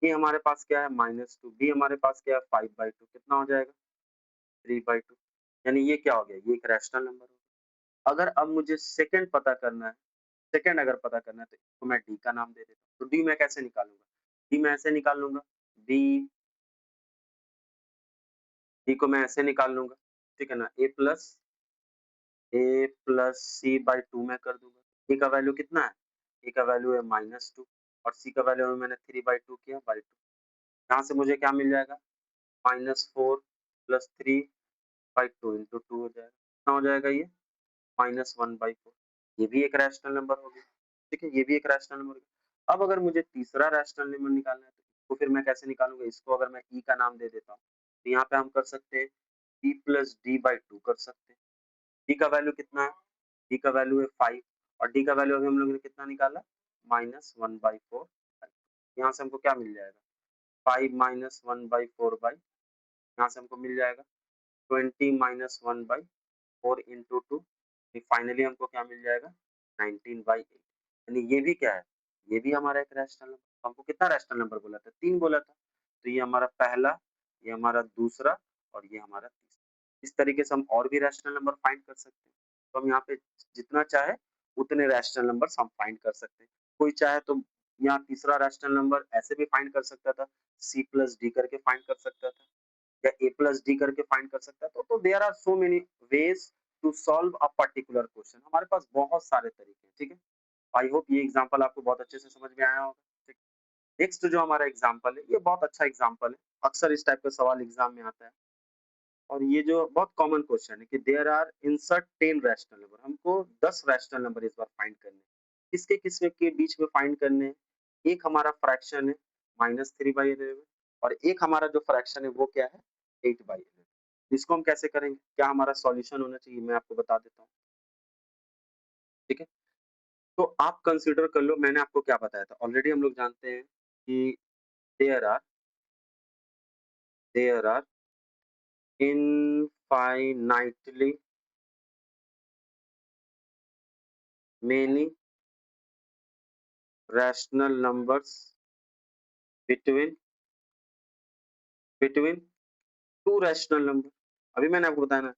Speaker 1: A हमारे पास क्या है, -2, बी हमारे पास क्या है, 5/2, कितना हो जाएगा, 3/2। यानी ये क्या हो गया, ये एक रैशनल नंबर हो गया। अगर अब मुझे सेकंड पता करना है, सेकंड अगर पता करना है तो इसको मैं डी का नाम दे देता हूँ। तो डी मैं कैसे निकालूंगा, डी मैं ऐसे निकाल लूंगा, डी डी को मैं ऐसे निकाल लूंगा, ठीक है ना, ए प्लस सी बाई टू में कर दूंगा। ए का वैल्यू कितना है, ए का वैल्यू है -2 और सी का वैल्यू मैंने 3/2 किया बाई टू। यहाँ से मुझे क्या मिल जाएगा, -4 प्लस 3/2 इंटू टू हो जाएगा, कितना हो जाएगा ये, -1/4। ये भी एक रैशनल नंबर हो गया, ठीक है, ये भी एक रैशनल नंबर हो गया। अब अगर मुझे तीसरा रैशनल नंबर निकालना है तो इसको फिर मैं कैसे निकालूंगा, इसको अगर मैं ई का नाम दे देता हूँ तो यहाँ पे हम कर सकते हैं E plus D by two कर सकते हैं। डी का वैल्यू कितना है, डी का वैल्यू है 5 और डी का वैल्यू अभी हम लोगों ने कितना निकाला, -1/4। यहाँ से हमको क्या मिल जाएगा, 5 -1/4 बाई, यहाँ से हमको मिल जाएगा 20 -1/4 इंटू टू, फाइनली हमको क्या मिल जाएगा, 19/8। यानी ये भी क्या है, ये भी हमारा एक रैशनल नंबर। हमको कितना रैशनल नंबर बोला था, 3 बोला था। तो ये हमारा पहला, ये हमारा दूसरा और ये हमारा तीसरा। इस तरीके से हम और भी रैशनल नंबर फाइंड कर सकते हैं। तो हम यहाँ पे जितना चाहे उतने रैशनल नंबर्स हम फाइंड कर सकते हैं। कोई चाहे तो यहाँ तीसरा रैशनल नंबर ऐसे भी फाइंड कर सकता था, सी प्लस डी करके फाइंड कर सकता था या ए प्लस डी करके फाइंड कर सकता था। तो there are so many ways to solve a particular question. हमारे पास बहुत सारे तरीके हैं, ठीक है। आई होप ये एग्जांपल आपको बहुत अच्छे से समझ में आया होगा। ठीक, नेक्स्ट जो हमारा एग्जांपल है, ये बहुत अच्छा एग्जांपल है, अक्सर इस टाइप का सवाल एग्जाम में आता है। और ये जो बहुत कॉमन क्वेश्चन है कि there are insert 10 rational number, हमको 10 रैशनल नंबर इस बार फाइंड करने हैं। किसके किसके के बीच में फाइंड करने हैं? एक हमारा फ्रैक्शन है -3/11 और एक हमारा जो फ्रैक्शन है वो क्या है 8/11। इसको हम कैसे करेंगे? क्या हमारा सॉल्यूशन होना चाहिए? मैं आपको बता देता हूँ, ठीक है? तो आप कंसीडर कर लो मैंने आपको क्या बताया था। ऑलरेडी हम लोग जानते हैं कि there are there are infinitely many rational numbers between between two rational number। अभी मैंने आपको बताया ना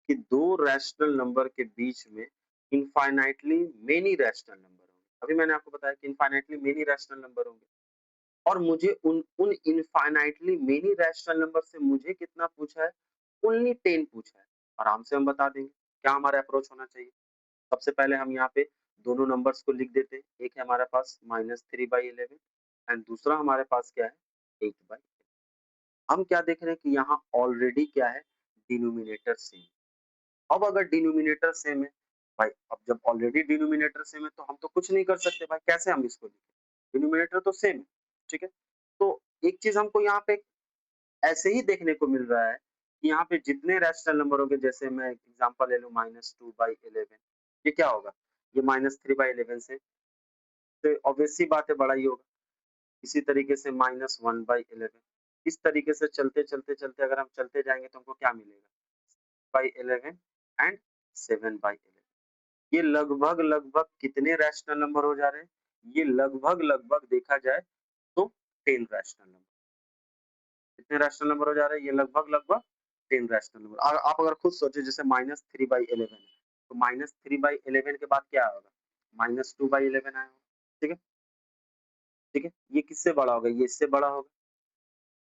Speaker 1: कि दो रैशनल नंबर के बीच में इनफाइनाइटली मेनी रैशनल नंबर होंगे। अभी मैंने आपको बताया कि इनफाइनाइटली मेनी रैशनल नंबर होंगे और मुझे उन उन इनफाइनाइटली मेनी रैशनल नंबर से मुझे कितना पूछा है? ओनली 10 पूछा है। आराम से हम बता देंगे। क्या हमारा अप्रोच होना चाहिए? सबसे पहले हम यहाँ पे दोनों नंबर्स को लिख देते हैं। एक है हमारे पास -3/11 एंड दूसरा हमारे पास क्या है 8/11। हम क्या देख रहे हैं कि यहाँ ऑलरेडी क्या है डिनोमिनेटर सेम। अब अगर डिनोमिनेटर सेम है भाई, अब जब ऑलरेडी डिनोमिनेटर सेम है तो हम तो कुछ नहीं कर सकते भाई, कैसे हम इसको लिखें? डिनोमिनेटर तो सेम है, ठीक है? तो एक चीज हमको यहाँ पे ऐसे ही देखने को मिल रहा है कि यहाँ पे जितने रैशनल नंबर होंगे, जैसे मैं एग्जांपल ले लूं -2/11, ये क्या होगा? ये -3/11 से तो ऑब्वियस सी बात है बड़ा ही होगा। इसी तरीके से -1/11, इस तरीके से चलते चलते चलते अगर हम चलते जाएंगे तो हमको क्या मिलेगा? 11 एंड 7/11। ये लगभग लगभग कितने रैशनल नंबर हो जा रहे हैं? ये लगभग लगभग देखा जाए तो 10 रैशनल नंबर। कितने रैशनल नंबर हो जा रहे हैं? ये लगभग लगभग 10 रैशनल नंबर। और आप अगर खुद सोचे जैसे -3/11 है तो -3/11 के बाद क्या होगा? -2/11 आएगा, ठीक है? ठीक है, ये किससे बड़ा होगा? ये इससे बड़ा होगा,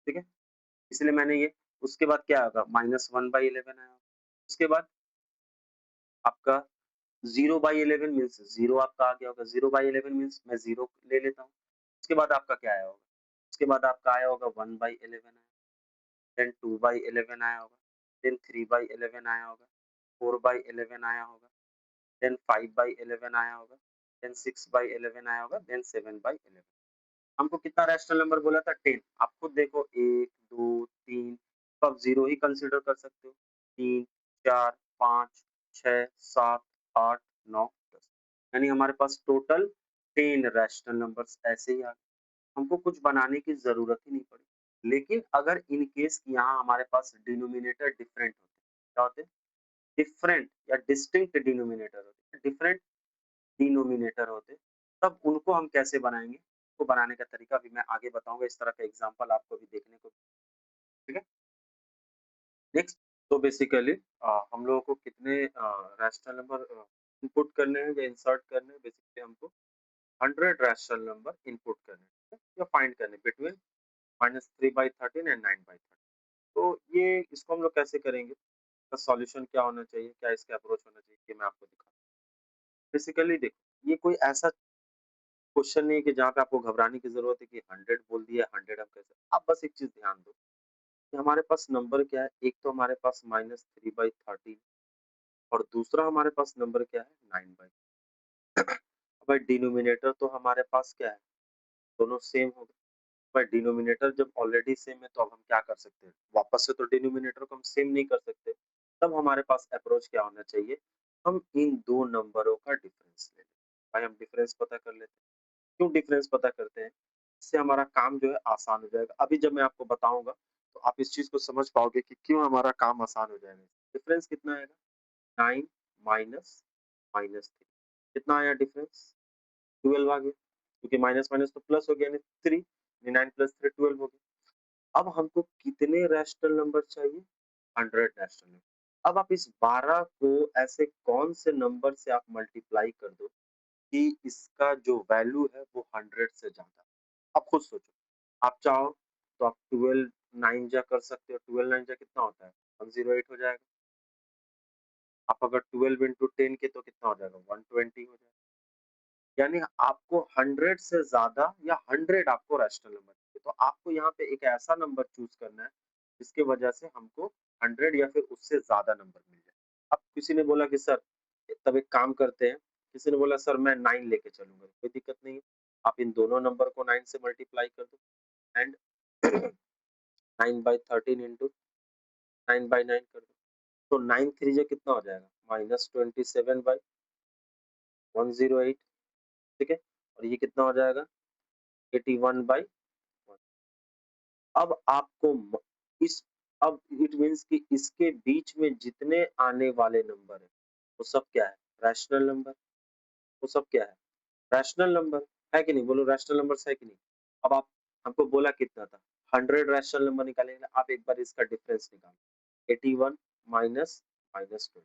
Speaker 1: ठीक है? इसलिए मैंने ये, उसके बाद क्या होगा? -1/11 आएगा। उसके बाद आपका 0/11 मीन्स 0 आपका आ गया होगा। 0/11 मीन्स मैं 0 ले लेता हूँ। उसके बाद आपका क्या आया होगा? उसके बाद आपका आया होगा 1/11 आया, देन 2/11 आया होगा, देन 3/11 आया होगा, 4/11 आया होगा, देन 5/11 आया होगा, देन 6/11 आया होगा, देन 7/11। हमको कितना रैशनल नंबर बोला था? 10। आप खुद देखो 1, 2, 3, तो आप 0 ही कंसीडर कर सकते हो। 3, 4, 5, 6, 7, 8, 9, 10 यानी हमारे पास टोटल 10 रैशनल नंबर्स ऐसे ही आ गए। हमको कुछ बनाने की ज़रूरत ही नहीं पड़ी। लेकिन अगर इन केस यहाँ हमारे पास डिनोमिनेटर डिफरेंट होते, क्या होते? डिफरेंट या डिस्टिंक्ट डिनोमिनेटर होते, डिफरेंट डिनोमिनेटर होते, तब उनको हम कैसे बनाएँगे? उसको बनाने का तरीका भी मैं आगे बताऊँगा, इस तरह का एग्ज़ाम्पल आपको भी देखने को, ठीक है? नेक्स्ट, तो बेसिकली हम लोगों को कितने रैशनल नंबर इनपुट करने हैं या इंसर्ट करने हैं? बेसिकली हमको 100 रैशनल नंबर इनपुट करने हैं, ठीक है? या फाइंड करने हैं बिटवीन -3/13 एंड 9/13। तो ये इसको हम लोग कैसे करेंगे? इसका सॉल्यूशन क्या होना चाहिए? क्या इसका अप्रोच होना चाहिए? ये मैं आपको दिखाता हूँ। बेसिकली देखो, ये कोई ऐसा क्वेश्चन नहीं है कि जहाँ पे आपको घबराने की ज़रूरत है कि 100 बोल दिया, 100 हम कैसे, आप बस एक चीज़ ध्यान दो कि हमारे पास नंबर क्या है? एक तो हमारे पास -3/13 और दूसरा हमारे पास नंबर क्या है? 9/13। भाई डिनोमिनेटर तो हमारे पास क्या है? दोनों सेम हो गए। भाई डिनोमिनेटर जब ऑलरेडी सेम है तो अब हम क्या कर सकते हैं? वापस से तो डिनोमिनेटर को हम सेम नहीं कर सकते। तब हमारे पास अप्रोच क्या होना चाहिए? हम इन 2 नंबरों का डिफरेंस ले लें। भाई हम डिफरेंस पता कर लेते हैं। क्यों डिफरेंस पता करते हैं? इससे हमारा काम जो है आसान हो जाएगा। अभी जब मैं आपको बताऊँगा, तो आप इस चीज़ को समझ पाओगे कि क्यों हमारा काम आसान हो जाएगा। डिफरेंस कितना आएगा? 9 माइनस -3 कितना आया डिफरेंस? 12 आ गया, क्योंकि माइनस माइनस तो प्लस हो गया यानी 3, 9 प्लस 3 12 हो गया। अब हमको कितने रैशनल नंबर चाहिए? 100 रैशनल नंबर। अब आप इस 12 को ऐसे कौन से नंबर से आप मल्टीप्लाई कर दो कि इसका जो वैल्यू है वो 100 से ज़्यादा। आप खुद सोचो, आप चाहो तो आप 12 9 जा कर सकते हो, 12 9 जा कितना होता है? 108 हो जाएगा। आप अगर 12 इंटू 10 के तो कितना हो जाएगा? 120 हो जाएगा। यानी आपको 100 से ज़्यादा या 100 आपको रैशनल नंबर चाहिए। तो आपको यहाँ पे एक ऐसा नंबर चूज़ करना है जिसकी वजह से हमको 100 या फिर उससे ज़्यादा नंबर मिल जाए। अब किसी ने बोला कि सर तब एक काम करते हैं, किसी ने बोला सर मैं 9 लेके चलूँगा, कोई दिक्कत नहीं है। आप इन दोनों नंबर को 9 से मल्टीप्लाई कर दो एंड 9/13 इंटू 9/9 कर दो। तो 9 3 जा कितना हो जाएगा? -27/108, ठीक है? और ये कितना हो जाएगा? 81/1। अब आपको इस अब इट मीन्स कि इसके बीच में जितने आने वाले नंबर हैं, वो सब क्या है? Rational number. वो सब क्या है? रैशनल नंबर, है कि नहीं? बोलो रैशनल नंबर्स है कि नहीं? अब आप हमको बोला कितना था? 100 रैशनल नंबर निकालेंगे, आप एक बार इसका डिफरेंस निकालो। 81 माइनस माइनस 20,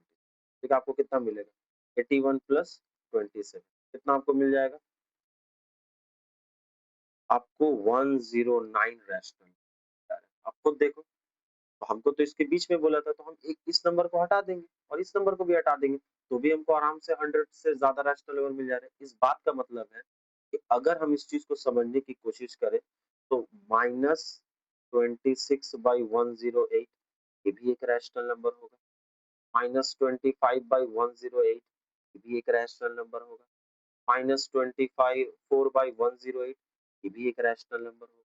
Speaker 1: ठीक है? आपको कितना मिलेगा? 81 प्लस 27, कितना आपको मिल जाएगा? आपको 109 रैशनल। आप खुद देखो। तो हमको तो इसके बीच में बोला था, तो हम एक इस नंबर को हटा देंगे और इस नंबर को भी हटा देंगे, तो भी हमको आराम से 100 से ज्यादा रैशनल नंबर मिल जा रहे हैं। इस बात का मतलब है कि अगर हम इस चीज को समझने की कोशिश करें, तो -26/108 ये भी एक रैशनल नंबर होगा। -25/108 ये भी एक रैशनल नंबर होगा। -24/108 ये भी एक रैशनल नंबर होगा।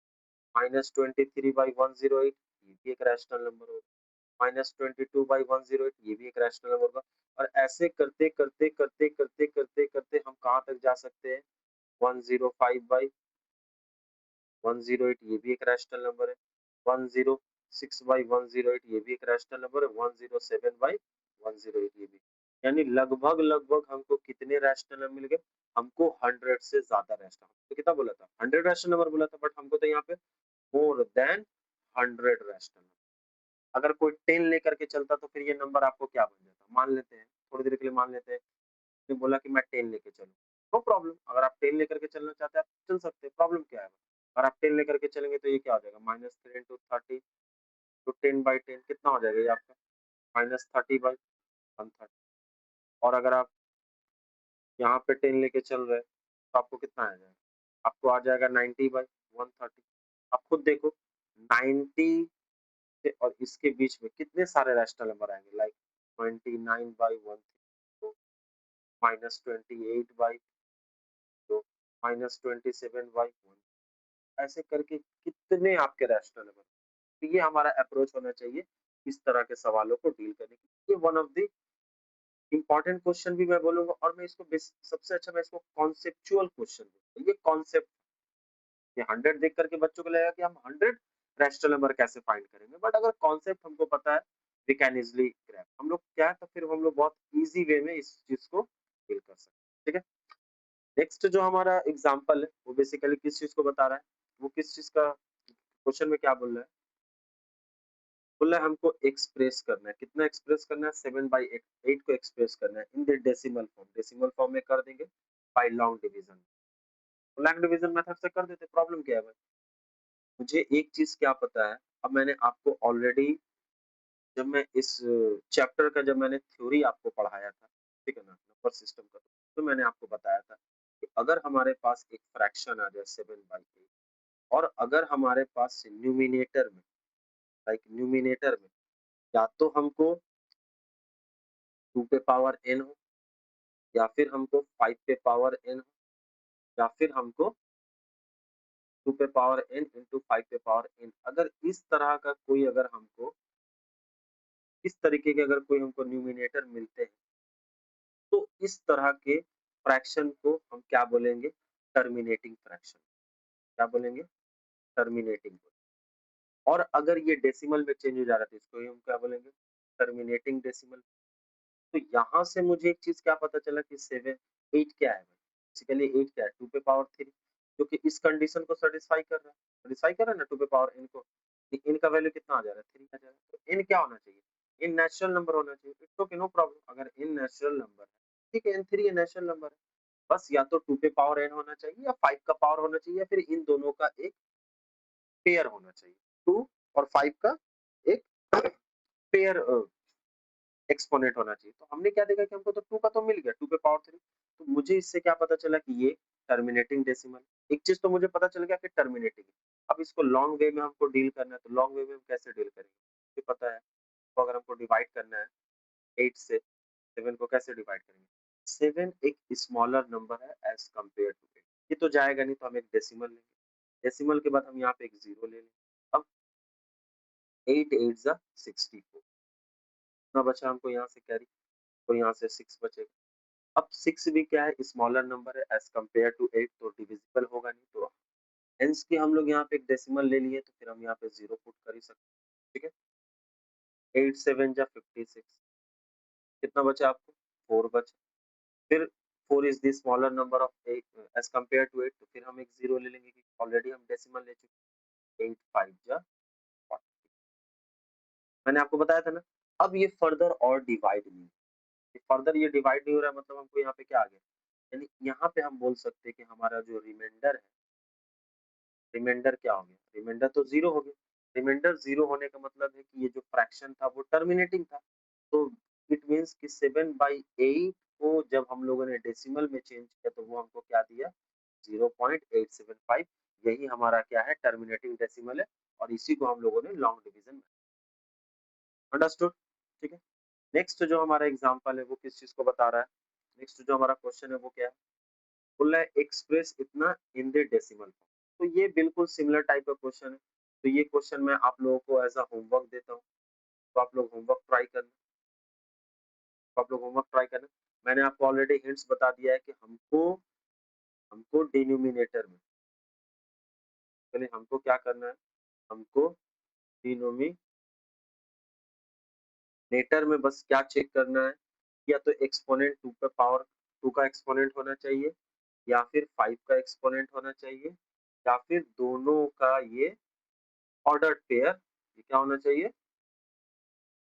Speaker 1: -23/108 ये भी एक रैशनल नंबर होगा। -22/108 ये भी एक रैशनल नंबर होगा। और ऐसे करते करते करते करते करते करते हम कहाँ तक जा सकते हैं? 105/108 ये भी एक रैशनल नंबर है। 106/108 ये भी एक रैशनल नंबर है। 107/108 ये भी। यानी लगभग लगभग हमको कितने रैशनल नंबर मिल गए? हमको 100 से ज्यादा रैशनल। तो कितना बोला था? 100 रैशनल नंबर बोला था, बट हमको तो यहाँ पे मोर देन 100 रैशनल। अगर कोई 10 लेकर के चलता तो फिर ये नंबर आपको क्या बन जाता? मान लेते हैं, थोड़ी देर के लिए मान लेते हैं, उसने बोला कि मैं 10 लेके चलूँ, नो प्रॉब्लम। अगर आप 10 लेकर के चलना चाहते हैं, आप चल सकते हैं, प्रॉब्लम क्या है? अगर आप 10 लेकर के चलेंगे तो ये क्या हो जाएगा? -3 इंटू 30 तो 10/10 कितना हो जाएगा ये आपका? -30/130। और अगर आप यहाँ पे 10 लेके चल रहे हैं, तो आपको कितना आ जाएगा? आपको आ जाएगा 90/130। आप खुद देखो, 90 से और इसके बीच में कितने सारे रैशनल नंबर आएंगे, लाइक 29/1, तो -28/, तो -27/1, ऐसे करके कितने आपके रैशनल नंबर। तो ये हमारा अप्रोच होना चाहिए इस तरह के सवालों को डील करने की। ये one of the important question भी मैं बोलूंगा, और मैं इसको सबसे अच्छा मैं इसको कॉन्सेप्चुअल क्वेश्चन बोलूंगा। ये कॉन्सेप्ट, ये 100 देख करके बच्चों को लगेगा कि हम 100 रैशनल नंबर कैसे फाइंड करेंगे, बट अगर कॉन्सेप्ट हमको पता है, वी कैन इजिली ग्रैब। हम लोग क्या है, तो फिर हम लोग बहुत इजी वे में इस चीज को डील कर सकते हैं, ठीक है? नेक्स्ट जो हमारा एग्जांपल है, वो बेसिकली किस चीज को बता रहा है? वो किस चीज का क्वेश्चन में क्या बोल रहा है? बोल रहा है हमको एक्सप्रेस करना है। कितना एक्सप्रेस करना है? 7/8, 8 को एक्सप्रेस करना है in the decimal form. Decimal form में कर देंगे by long division. Long division method से कर देते, प्रॉब्लम क्या है भाई? मुझे एक चीज क्या पता है, अब मैंने आपको ऑलरेडी, जब मैं इस चैप्टर का जब मैंने थ्योरी आपको पढ़ाया था, ठीक है ना, नंबर सिस्टम का, तो मैंने आपको बताया था कि अगर हमारे पास एक फ्रैक्शन आ जाए 7/8, और अगर हमारे पास न्यूमिनेटर में, लाइक न्यूमिनेटर में, या तो हमको 2 पे पावर n हो, या फिर हमको 5 पे पावर n हो, या फिर हमको 2 पे पावर n इंटू 5 पे पावर n। अगर इस तरह का कोई, अगर हमको इस तरीके के अगर कोई हमको न्यूमिनेटर मिलते हैं, तो इस तरह के फ्रैक्शन को हम क्या बोलेंगे? Terminating fraction. क्या बोलेंगे? टर्मिनेटिंग। और अगर ये डेसिमल में चेंज हो जा रहा है, तो इसको ही हम क्या बोलेंगे? Terminating decimal. तो यहाँ से मुझे एक चीज क्या पता चला कि 8 क्या है? बेसिकली 8 क्या है? 2 पे पावर 3, जो कि इस कंडीशन को सेटिस्फाई कर रहा है। सेटिस्फाई कर रहा है ना 2 पे पावर n को? n का वैल्यू कितना आ जा रहा है? 3 आ जा रहा है। तो n क्या होना चाहिए? n नेचुरल नंबर होना चाहिए। It's okay, no problem. अगर n नेचुरल नंबर है, ठीक है, n3 नेचुरल नंबर है, बस या तो 2 पे पावर n होना चाहिए, या 5 का पावर होना चाहिए, या फिर इन दोनों का एक पेयर होना चाहिए। 2 और 5 का एक पेयर एक्सपोनेंट होना चाहिए। तो हमने क्या देखा कि हमको तो 2 का तो मिल गया, 2 पे पावर 3। तो मुझे इससे क्या पता चला कि ये टर्मिनेटिंग डेसिमल। एक चीज तो मुझे पता चल गया कि टर्मिनेटिंग है। अब इसको लॉन्ग वे में हमको डील करना है, तो लॉन्ग वे में हम कैसे डील करेंगे? मुझे पता है, तो अगर हमको डिवाइड करना है 8 से 7 को कैसे डिवाइड करेंगे? 7 एक स्मॉलर नंबर है एज़ कंपेयर टू 8। ये तो जाएगा नहीं, तो हम एक डेसिमल लेंगे। डेसिमल के बाद हम यहाँ पे एक 0 ले लेंगे। अब 8 8 ज़ा 64, कितना बचा हमको यहाँ से कैरी? तो यहाँ से 6 बचेगा। अब 6 भी क्या है, स्मॉलर नंबर है एज़ कंपेयर टू 8, तो डिविजिबल होगा नहीं, तो हेंस कि हम लोग यहाँ पे एक डेसिमल ले लिए, तो फिर हम यहाँ पे 0 पुट कर ही सकते हैं, ठीक है? 8 7 जा 56, कितना बचा आपको? 4 बचा। फिर 4 is the smaller number of 8 as compare to 8, तो फिर हम एक 0 ले लेंगे, क्योंकि ऑलरेडी हम डेसिमल ले चुके हैं। 8 5 जा 40, मैंने आपको बताया था ना। अब ये फर्दर और डिवाइड नहीं, फर्दर ये डिवाइड नहीं हो रहा है, मतलब हमको यहाँ पे क्या आ गया? यानी यहाँ पे हम बोल सकते हैं कि हमारा जो रिमाइंडर है, रिमाइंडर क्या हो गया? रिमाइंडर तो 0 हो गया। रिमाइंडर 0 होने का मतलब है कि ये जो फ्रैक्शन था वो टर्मिनेटिंग था। तो इट मीन्स कि 7/8 को जब हम लोगों ने डेसिमल में चेंज किया, तो वो हमको क्या दिया? 0.875। यही हमारा क्या है? टर्मिनेटिंग डेसिमल है, और इसी को हम लोगों ने लॉन्ग डिवीजन में अंडरस्टूड, ठीक है? नेक्स्ट जो हमारा एग्जांपल है वो किस चीज़ को बता रहा है? नेक्स्ट जो हमारा क्वेश्चन है वो क्या है? बोल रहा है एक्सप्रेस इतना इन द डेसिमल फॉर्म। तो ये बिल्कुल सिमिलर टाइप का क्वेश्चन है। तो ये क्वेश्चन मैं आप लोगों को एज़ अ होमवर्क देता हूँ। तो आप लोग होमवर्क ट्राई करना, तो आप लोग होमवर्क ट्राई करना। मैंने आपको ऑलरेडी हिंट्स बता दिया है कि हमको हमको डिनोमिनेटर में, चलिए हमको क्या करना है? हमको डिनोमिनेटर में बस क्या चेक करना है? या तो एक्सपोनेंट 2 का पावर 2 का एक्सपोनेंट होना चाहिए, या फिर 5 का एक्सपोनेंट होना चाहिए, या फिर दोनों का ये ऑर्डर्ड पेयर, ये क्या होना चाहिए?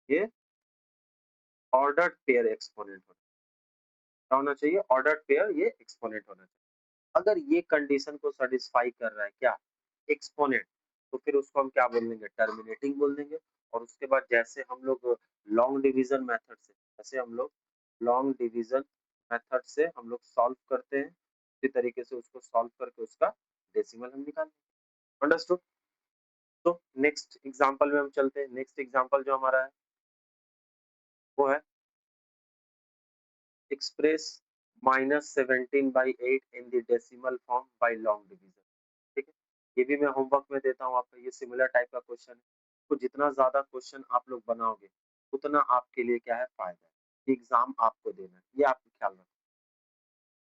Speaker 1: ये ऑर्डर्ड पेयर एक्सपोनेंट होना, क्या होना चाहिए? ऑर्डर्ड पेयर ये एक्सपोनेंट होना चाहिए। अगर ये कंडीशन को सैटिस्फाई कर रहा है क्या? एक्सपोनेंट, तो फिर उसको हम क्या बोल देंगे? टर्मिनेटिंग बोल देंगे। और उसके बाद जैसे हम लोग लॉन्ग डिवीजन मेथड से, जैसे हम लोग लॉन्ग डिवीजन मेथड से हम लोग सॉल्व करते हैं, इसी तरीके से उसको सॉल्व करके उसका डेसिमल हम निकाल, अंडरस्टूड? तो नेक्स्ट एग्जांपल में हम चलते हैं। नेक्स्ट एग्जांपल जो हमारा है वो है express -17/8 in the decimal form by long division, ठीक है? ये भी मैं होमवर्क में देता हूँ आपको, ये सिमिलर टाइप का क्वेश्चन है। तो जितना ज्यादा क्वेश्चन आप लोग बनाओगे, उतना आपके लिए क्या है? फायदा है। एग्जाम आपको देना है, ये आप ख्याल रखो।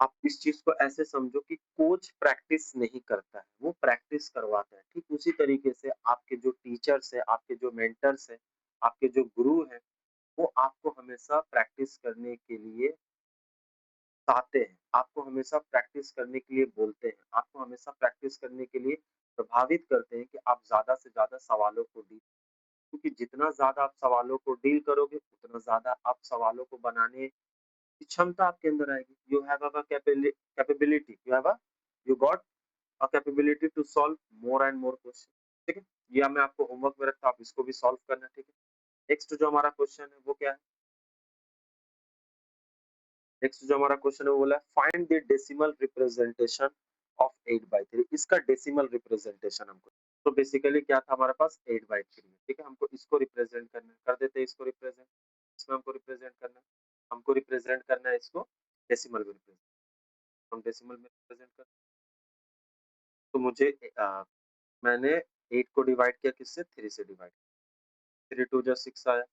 Speaker 1: आप इस चीज को ऐसे समझो कि कोच प्रैक्टिस नहीं करता है, वो प्रैक्टिस करवाता है। ठीक उसी तरीके से आपके जो टीचर्स है, आपके जो मेंटर्स है, आपके जो गुरु है, वो आपको हमेशा प्रैक्टिस करने के लिए चाहते हैं, आपको हमेशा प्रैक्टिस करने के लिए बोलते हैं, आपको हमेशा प्रैक्टिस करने के लिए प्रभावित करते हैं कि आप ज़्यादा से ज़्यादा सवालों को डील, क्योंकि जितना ज़्यादा आप सवालों को डील करोगे, उतना ज़्यादा आप सवालों को बनाने की क्षमता आपके अंदर आएगी। You have a capability, you got a capability to solve more and more question, ठीक है? या मैं आपको होमवर्क में रखता हूँ, आप इसको भी सॉल्व करना, ठीक है? नेक्स्ट जो हमारा क्वेश्चन है वो क्या है? नेक्स्ट जो हमारा क्वेश्चन है वो बोला find the decimal representation of 8/3। इसका डेसिमल रिप्रेजेंटेशन हमको, तो बेसिकली क्या था हमारे पास? 8/3, ठीक है? हमको इसको रिप्रेजेंट करना है, कर देते हैं इसको रिप्रेजेंट। इसमें हमको रिप्रेजेंट करना है, हमको रिप्रेजेंट करना है इसको डेसिमल में रिप्रेजेंट, हम डेसिमल में रिप्रेजेंट कर, तो मुझे मैंने 8 को डिवाइड किया किससे? 3 से डिवाइड, 3 2 जा 6 आया,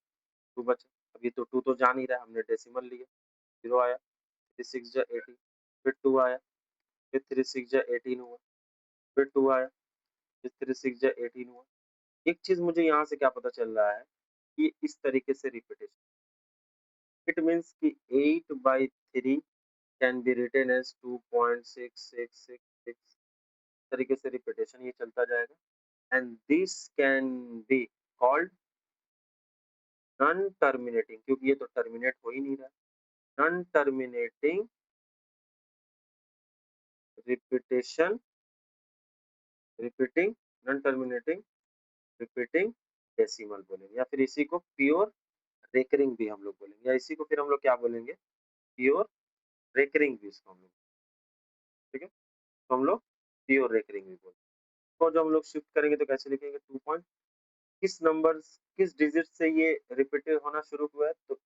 Speaker 1: 2 बचा। अभी तो 2 तो जा नहीं रहा है, हमने डेसिमल लिया, 0 आया, 3 6 जा 18, फिर 2 आया, फिर 3 6 जा 18 हुआ, फिर 2 आया, फिर 3 6 जा 18 हुआ। एक चीज़ मुझे यहाँ से क्या पता चल रहा है कि इस तरीके से रिपीटेशन, इट मीन्स कि 8/3 कैन बी रिटन एज़ 2.6666, तरीके से रिपीटेशन ये चलता जाएगा, and this can be called non terminating, क्योंकि ये तो टर्मिनेट हो ही नहीं रहा है। Non terminating repetition, repeating, non terminating repeating decimal बोलेंगे, या फिर इसी को प्योर रेकरिंग भी हम लोग बोलेंगे, या इसी को फिर हम लोग क्या बोलेंगे? प्योर रेकरिंग भी इसको हम लोग, ठीक है? तो हम लोग प्योर रेकरिंग भी बोलते हैं। को जो हम लोग शिफ्ट करेंगे तो कैसे लिखेंगे 2 पॉइंट, किस नंबर किस डिजिट से ये रिपीटेड होना शुरू हुआ है, तो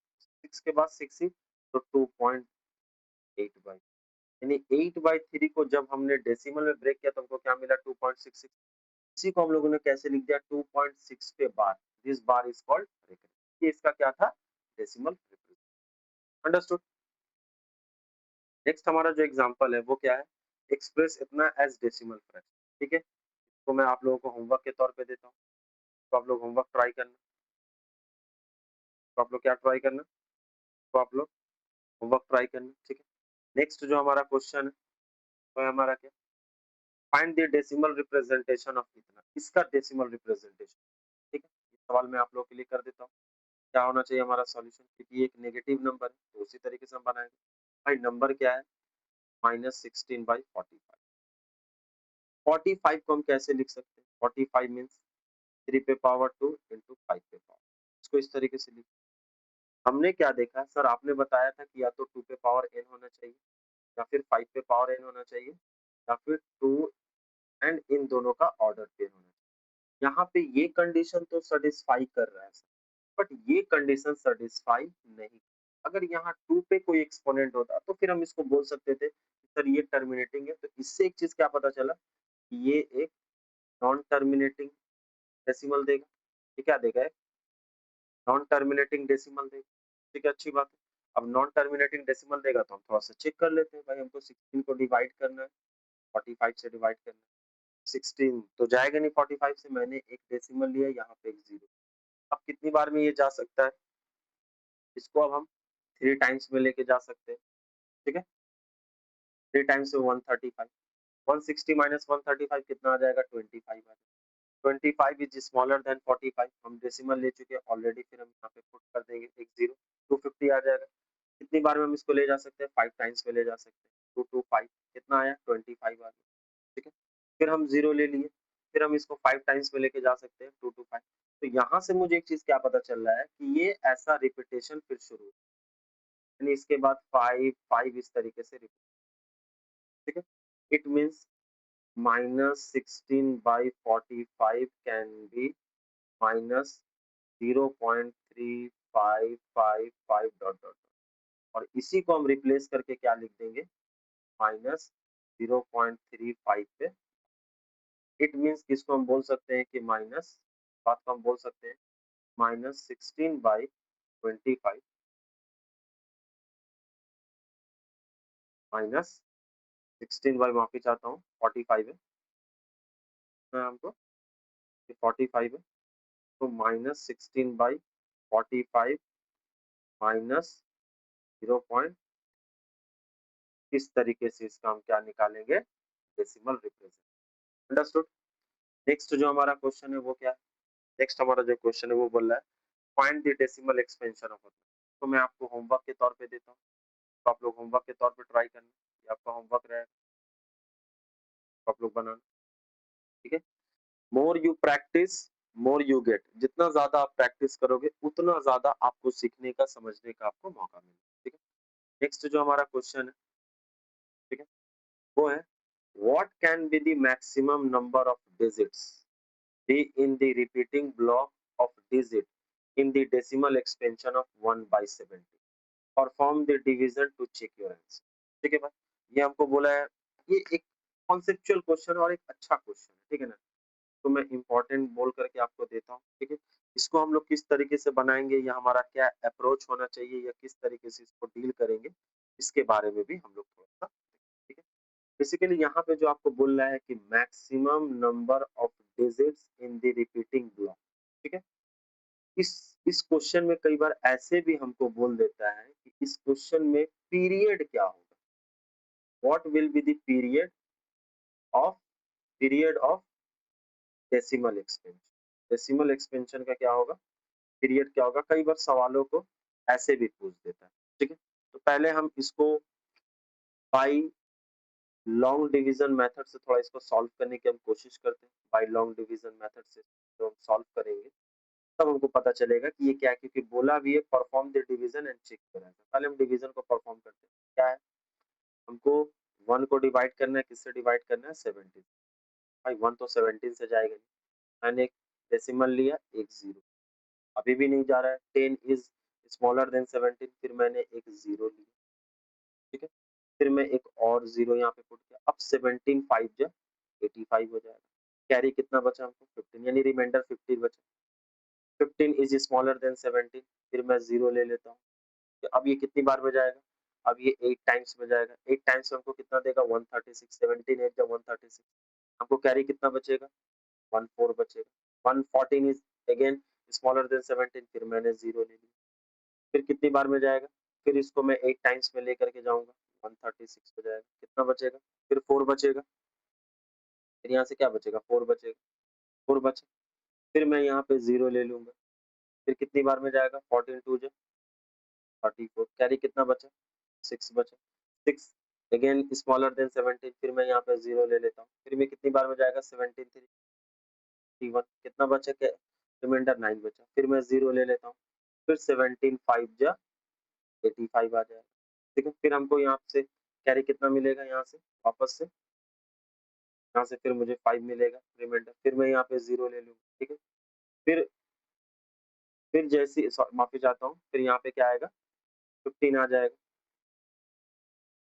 Speaker 1: 6 के बाद 6 ही, तो 2.8 यानी 8/3 को जब हमने डेसिमल में ब्रेक किया तो हमको क्या मिला 2.66। इसी को हम लोगों ने कैसे लिख दिया 2.6 पे bar, this bar is called recurrence. ये इसका क्या था, डेसिमल रिप्रेजेंटेशन। अंडरस्टूड। नेक्स्ट हमारा जो एग्जांपल है वो क्या है, एक्सप्रेस इतना एज डेसिमल फ्रैक्शन। ठीक है, तो मैं आप लोगों को होमवर्क के तौर पे देता हूँ, तो आप लोग होमवर्क ट्राई करना। तो आप लोग क्या ट्राई करना, तो आप लोग होमवर्क ट्राई करना। ठीक है, नेक्स्ट जो हमारा क्वेश्चन है वो है हमारा क्या, find the decimal representation of इतना, इसका डेसिमल रिप्रेजेंटेशन। ठीक है, ये सवाल मैं आप लोगों के लिए कर देता हूँ। क्या होना चाहिए हमारा सॉल्यूशन, क्योंकि ये एक नेगेटिव नंबर है तो उसी तरीके से हम बनाएंगे। भाई नंबर क्या है, -16/45। 45 को हम कैसे लिख सकते हैं, 45 मीन्स 3 पे पावर 2 इंटू 5 पे पावर, इसको इस तरीके से लिख। हमने क्या देखा सर, आपने बताया था कि या तो 2 पे पावर n होना चाहिए या फिर 5 पे पावर n होना चाहिए या फिर 2 एंड इन दोनों का ऑर्डर पेयर होना चाहिए। यहाँ पे ये कंडीशन तो सेटिस्फाई कर रहा है सर, बट ये कंडीशन सेटिस्फाई नहीं। अगर यहाँ 2 पे कोई एक्सपोनेंट होता तो फिर हम इसको बोल सकते थे सर ये टर्मिनेटिंग है। तो इससे एक चीज क्या पता चला कि ये एक नॉन टर्मिनेटिंग डेसिमल देगा। ये क्या देगा, नॉन टर्मिनेटिंग डेसिमल देगा। ठीक है, अच्छी बात है। अब नॉन टर्मिनेटिंग डेसिमल देगा तो हम थोड़ा सा चेक कर लेते हैं। भाई हमको 16 को डिवाइड करना है, 45 से डिवाइड करना है। 16 तो जाएगा नहीं 45 से, मैंने एक डेसिमल लिया, यहाँ पे एक जीरो। अब कितनी बार में ये जा सकता है, इसको अब हम 3 टाइम्स में लेके जा सकते हैं। ठीक है, 3 टाइम्स में 135, 160 माइनस 135 कितना आ जाएगा, 25 आ जाएगा। 25 इज स्मॉलर देन 45, हम डेसिमल ले चुके हैं ऑलरेडी, फिर हम यहाँ पे पुट कर देंगे एक जीरो, 250 आ जाएगा। कितनी बार में हम इसको ले जा सकते हैं, 5 टाइम्स में ले जा सकते हैं। 225 कितना आया, 25 आ गया। ठीक है, फिर हम जीरो ले लिए, फिर हम इसको 5 टाइम्स में लेके जा सकते हैं, 225। तो यहाँ से मुझे एक चीज क्या पता चल रहा है कि ये ऐसा रिपीटेशन फिर शुरू, यानी इसके बाद 5 5 इस तरीके से रिपीट। ठीक है, it means -16/45 can be -0.3555 dot dot, और इसी को हम रिप्लेस करके क्या लिख देंगे, -0.35 पे। इट मीन्स इसको हम बोल सकते हैं कि माइनस, बात को हम बोल सकते हैं -16/25 -16 माफी चाहता हूँ 45 है, हमको 45 है, तो -16/45 माइनस 0. इस तरीके से इसका हम क्या निकालेंगे, डेसिमल रिप्रेजेंट। अंडरस्टूड। नेक्स्ट जो हमारा क्वेश्चन है वो क्या है, नेक्स्ट हमारा जो क्वेश्चन है वो बोल रहा है find the decimal expansion of, तो मैं आपको होमवर्क के तौर पे देता हूँ, तो आप लोग होमवर्क के तौर पे ट्राई करना। ये आपका होमवर्क रहेगा, तो आप लोग बनाना। ठीक है, more you practice more you get, जितना ज्यादा आप प्रैक्टिस करोगे उतना ज्यादा आपको सीखने का, समझने का आपको मौका मिलेगा। ठीक है, नेक्स्ट जो हमारा क्वेश्चन है, ठीक है, वो है what can be the maximum number of digits be in the repeating block of digit in the decimal expansion of 1/70, perform the division to check your answer। ठीक है भाई, ये हमको बोला है, ये एक कॉन्सेप्चुअल क्वेश्चन और एक अच्छा क्वेश्चन है। ठीक है ना, तो मैं इंपॉर्टेंट बोल करके आपको देता हूँ। ठीक है, इसको हम लोग किस तरीके से बनाएंगे या हमारा क्या अप्रोच होना चाहिए या किस तरीके से इसको डील करेंगे, इसके बारे में भी हम लोग थोड़ा सा। ठीक है, बेसिकली यहाँ पे जो आपको बोल रहा है कि maximum number of digits in the repeating block. ठीक है, इस इस क्वेश्चन में कई बार ऐसे भी हमको बोल देता है कि इस क्वेश्चन में पीरियड क्या होगा, what will be the period of decimal expansion. Decimal expansion का क्या होगा, पीरियड क्या होगा, कई बार सवालों को ऐसे भी पूछ देता है। ठीक है, तो पहले हम इसको बाई लॉन्ग डिवीजन मेथड से थोड़ा इसको सॉल्व करने की हम कोशिश करते हैं। बाय लॉन्ग डिवीजन मेथड से जो हम सॉल्व करेंगे तब हमको पता चलेगा कि ये क्या है, क्योंकि बोला भी है perform the division and check करें। पहले हम डिवीजन को परफॉर्म करते हैं, क्या है, हमको 1 को डिवाइड करना है, किससे डिवाइड करना है, 70। भाई 1 तो 17 से जाएगा नहीं। मैंने एक डेसिमल लिया, एक 0, अभी भी नहीं जा रहा है। 10 इज़ स्मॉलर देन 17, फिर मैंने एक 0 लिया, ठीक है? फिर मैं एक और 0 यहाँ पे पुट किया। अब 17 5 जा 85 हो जाएगा। कैरी कितना बचा हमको? 15, यानी रिमाइंडर 50 बचा। 15 इज़ स्मॉलर देन 17, फिर मैं 0 ले लेता हूँ। तो अब ये कितनी बार में जाएगा? अब ये 8 टाइम्स में जाएगा। 8 टाइम्स में हमको कितना देगा? 136, 17 8 जा 136। हमको कैरी कितना बचेगा? 14 बचेगा। 114 इज़ अगेन स्मॉलर देन 17, फिर मैंने 0 ले लिया। फिर कितनी बार में जाएगा? फिर इसको मैं 8 टाइम्स में लेकर के जाऊँगा, 136 हो जाएगा। कितना बचेगा? फिर 4 बचेगा। फिर यहाँ से क्या बचेगा? 4 बचेगा, 4 बचा। फिर मैं यहाँ पे 0 ले लूँगा। फिर कितनी बार में जाएगा? 14 2 जा 34, कैरी कितना बचा? 6 बचा। 6 अगेन स्मॉलर देन 17, फिर मैं यहाँ पे 0 ले लेता हूँ। फिर मैं कितनी बार में जाएगा? 17 3 31, कितना बचा? क्या रिमाइंडर 9 बचा। फिर मैं 0 ले लेता हूँ। फिर 17 5 जा 85 आ जाएगा, ठीक है? फिर हमको यहाँ से कैरी कितना मिलेगा? यहाँ से वापस से यहाँ से फिर मुझे 5 मिलेगा रिमाइंडर, फिर मैं यहाँ पे 0 ले लूँगा, ठीक है? फिर जैसे माफ़ी चाहता हूँ, फिर यहाँ पे क्या आएगा? 15 आ जाएगा,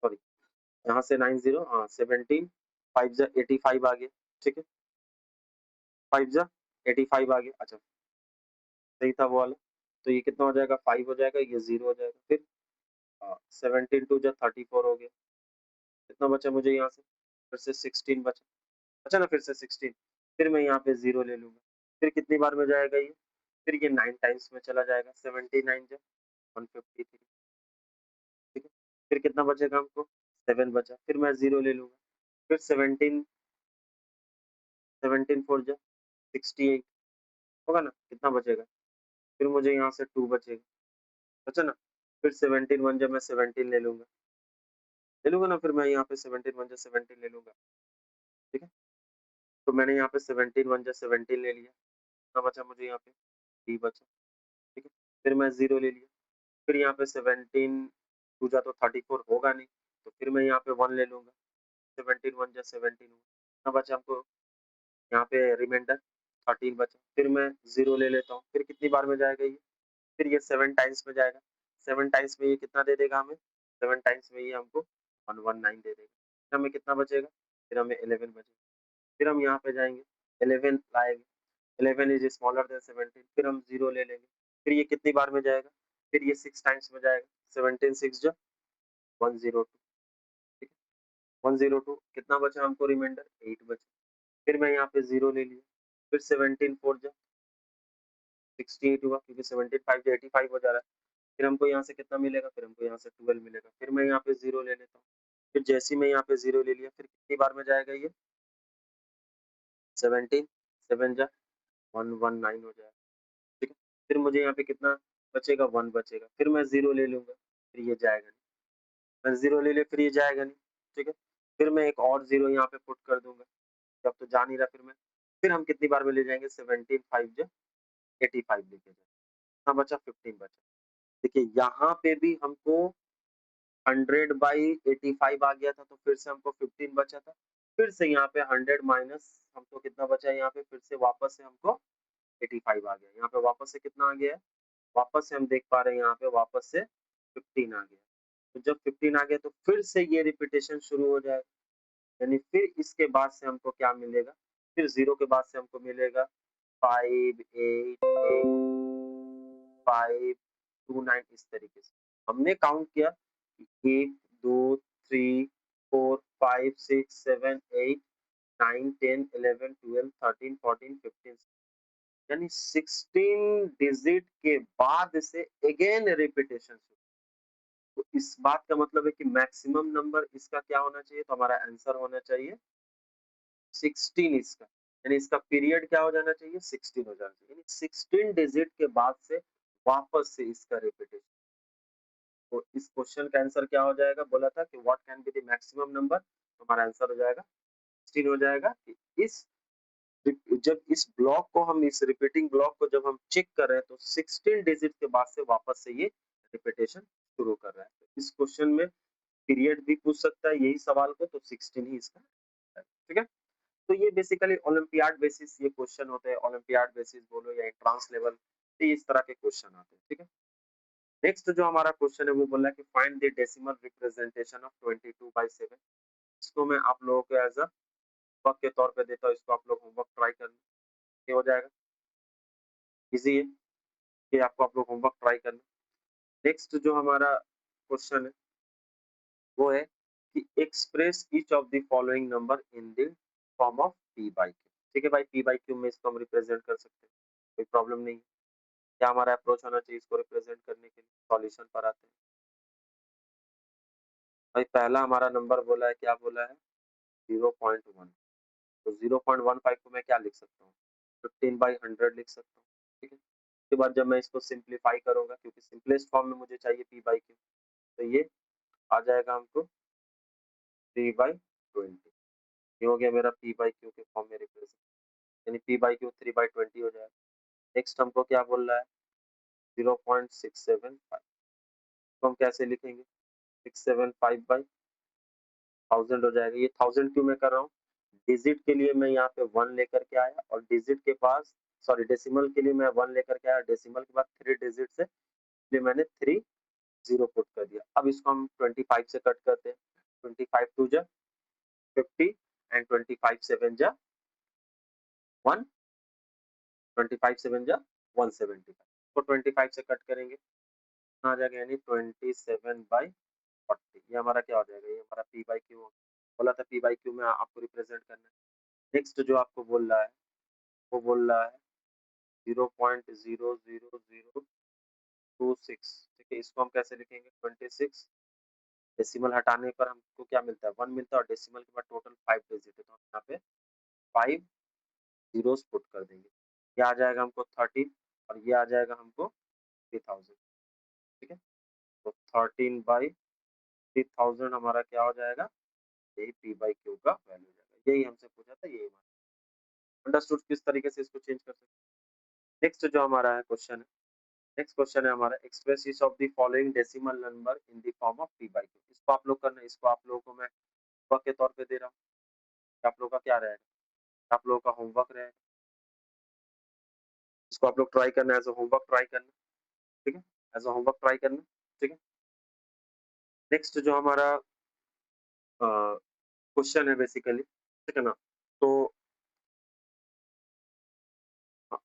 Speaker 1: सॉरी, यहाँ से 90, हाँ 17 5 जा 85 आ गया, ठीक है? 5 जा 85 आ गया, अच्छा सही था वो वाला। तो ये कितना हो जाएगा? 5 हो जाएगा, ये 0 हो जाएगा। फिर 17 2 जा 34 हो गया। कितना बचा मुझे यहाँ से? फिर से 16 बचा। अच्छा ना, फिर से 16, फिर मैं यहाँ पे 0 ले लूँगा। फिर कितनी बार में जाएगा ये? फिर ये 9 टाइम्स में चला जाएगा, 79 जा 153, ठीक है? फिर कितना बचेगा हमको? 7 बचा, फिर मैं 0 ले लूँगा। फिर 17 17 4 जा 68 होगा ना? कितना बचेगा? फिर मुझे यहाँ से 2 बचेगा, बचा ना? फिर 17 1 जा मैं 17 ले लूँगा ना, फिर मैं यहाँ पे 17 1 जा 17 ले लूँगा, ठीक है? तो मैंने यहाँ पे 17 1 जा 17 ले लिया। कितना बचा मुझे यहाँ पे? 3 बचा, ठीक है? फिर मैं 0 ले लिया। फिर यहाँ पे 17 2 जा तो 34 होगा नहीं, तो फिर मैं यहाँ पे 1 ले लूँगा। 17 1 जा 17 हुआ। कितना बचा हमको यहाँ पे रिमाइंडर? 13 बचा। फिर मैं 0 ले लेता हूँ। फिर कितनी बार में जाएगा ये? फिर ये 7 टाइम्स में जाएगा। 7 टाइम्स में ये कितना दे देगा हमें? 7 टाइम्स में ये हमको 119 दे देगा। फिर हमें कितना बचेगा? फिर हमें 11 बचेगा। फिर हम यहाँ पे जाएँगे, 11 लाएँगे। 11 इज़ स्मॉलर देन 17, फिर हम 0 ले लेंगे। फिर ये कितनी बार में जाएगा? फिर ये 6 टाइम्स में जाएगा। 17 6 जा 102, ठीक है? 102, कितना बचा हमको रिमाइंडर? 8 बचा। फिर मैं यहाँ पे 0 ले लिया। फिर 17 4 जा 68 हुआ, क्योंकि 17 5 जा 85 हो जा रहा है। फिर हमको यहाँ से कितना मिलेगा? फिर हमको यहाँ से 12 मिलेगा। फिर मैं यहाँ पे 0 ले लेता हूँ। फिर जैसे ही मैं यहाँ पे 0 ले लिया, फिर कितनी बार में जाएगा ये? 17 7 जा 119 हो जाएगा, ठीक है? फिर मुझे यहाँ पे कितना बचेगा? 1 बचेगा। फिर मैं 0 ले लूँगा, फिर ये जाएगा नहीं। मैं 0 ले लिया, फिर ये जाएगा नहीं, ठीक है? फिर मैं एक और 0 यहाँ पे पुट कर दूँगा, अब तो जा नहीं रहा फिर मैं। फिर हम कितनी बार में ले जाएँगे? 17 5 जा 85 लेके जाएँगे। कितना बचा? 15 बचा। देखिए यहाँ पे भी हमको 100/85 आ गया था, तो फिर से हमको 15 बचा था। फिर से यहाँ पे 100 माइनस हमको कितना बचा है यहाँ पे? फिर से वापस से हमको 85 आ गया। यहाँ पे वापस से कितना आ गया है? वापस से हम देख पा रहे हैं यहाँ पे वापस से 15 आ गया। तो जब 15 आ गया तो फिर से ये रिपीटेशन शुरू हो जाएगा। यानी फिर इसके बाद से हमको क्या मिलेगा? फिर 0 के बाद से हमको मिलेगा 5 8 8 5 2 9, इस तरीके से। हमने काउंट किया 1 2 3 4 5 6 7 8 9 10 11 12 13 14 15, यानी 16 डिजिट के बाद से अगेन रिपीटेशन। तो इस बात का मतलब है कि मैक्सिमम नंबर इसका क्या होना चाहिए? तो हमारा आंसर होना चाहिए 16 इसका। यानी इसका पीरियड क्या हो जाना चाहिए? 16 हो जाना चाहिए। यानी 16 डिजिट के बाद से वापस से इसका रिपीटेशन। तो इस क्वेश्चन का आंसर क्या हो जाएगा? बोला था कि what can be the maximum number, तो हमारा आंसर हो जाएगा 16 हो जाएगा। कि इस जब इस ब्लॉक को हम इस रिपीटिंग ब्लॉक को जब हम चेक कर रहे हैं तो 16 डिजिट के बाद से वापस से ये रिपीटेशन शुरू कर रहा है। तो इस क्वेश्चन में पीरियड भी पूछ सकता है यही सवाल को, तो 16 ही इसका है, ठीक है? तो ये बेसिकली ओलंपियाड बेसिस ये क्वेश्चन होते हैं, ओलंपियाड बेसिस बोलो या एंट्रांस लेवल, तो इस तरह के क्वेश्चन आते हैं, ठीक है। नेक्स्ट जो हमारा क्वेश्चन है वो बोला है कि find the decimal representation of 22/7। इसको मैं आप लोगों को एज अ वर्क के तौर पे देता हूँ, इसको आप लोग होमवर्क ट्राई करना, ये हो जाएगा, इजी है, ये आपको आप लोग होमवर्क ट्राई करना। नेक्स्ट जो हमारा क्वेश्चन है वो है कि express each of the following number in the form of P by Q. ठीक है भाई, पी बाई क्यू में इसको हम रिप्रेजेंट कर सकते हैं, कोई प्रॉब्लम नहीं है। क्या हमारा अप्रोच होना चाहिए इसको रिप्रेजेंट करने के लिए, सॉल्यूशन पर आते हैं। भाई पहला हमारा नंबर बोला है, क्या बोला है, 0.1। तो 0.15 को मैं क्या लिख सकता हूँ, 15/100 लिख सकता हूँ, ठीक है। उसके बाद जब मैं इसको सिंप्लीफाई करूंगा, क्योंकि सिंपलेस्ट फॉर्म में मुझे चाहिए पी बाई क्यू, तो ये आ जाएगा हमको 3/20। ये हो गया मेरा पी बाई क्यू के फॉर्म में रिप्रेजेंट, यानी पी बाई क्यू 3/20 हो जाएगा। नेक्स्ट हमको क्या बोल रहा है, 0.675, तो हम कैसे लिखेंगे, 675/1000 हो जाएगा। ये 1000 क्यों मैं कर रहा हूँ, डिजिट के लिए मैं यहाँ पे 1 लेकर के आया, और डिजिट के पास, सॉरी डेसिमल के लिए मैं 1 लेकर के आया, डेसिमल के बाद 3 डिजिट से, इसलिए मैंने 3 0 पुट कर दिया। अब इसको हम 25 से कट करते हैं, 25 2 जा 50 एंड 25 7 जा 1, 25 7 जा 175, तो 25 से कट करेंगे, आ जाएगा यानी 27/40। ये हमारा क्या हो जाएगा, ये हमारा पी बाई क्यू बोला था, पी बाई क्यू में आपको रिप्रेजेंट करना है। नेक्स्ट जो आपको बोल रहा है वो बोल रहा है 0.00026, ठीक है। इसको हम कैसे लिखेंगे, 26, डेसिमल हटाने पर हमको क्या मिलता है, 1 मिलता है, और डेसिमल के बाद टोटल 5 डिजिट है, तो हम यहाँ पे 5 जीरोस पुट कर देंगे। ये आ जाएगा हमको 13, और ये आ जाएगा हमको 3000, ठीक है। तो 13/3000 हमारा क्या हो जाएगा, यही पी बाई क्यू का वैल्यू हो जाएगा। यही हमसे पूछा था, यही हमारा अंडरस्टूड, किस तरीके से इसको चेंज कर सकते हैं। नेक्स्ट जो हमारा है क्वेश्चन है, नेक्स्ट क्वेश्चन है हमारा, express each of the following decimal number in the form of P by Q. इसको आप लोग करना है, इसको आप लोगों को मैं वर्क के तौर पे दे रहा हूँ, आप लोगों का क्या रहेगा, आप लोगों का होमवर्क रहेगा, इसको आप लोग ट्राई करना, एज अ होमवर्क ट्राई करना, ठीक है, एज अ होमवर्क ट्राई करना, ठीक है। नेक्स्ट जो हमारा क्वेश्चन है बेसिकली, ठीक है ना, तो अ,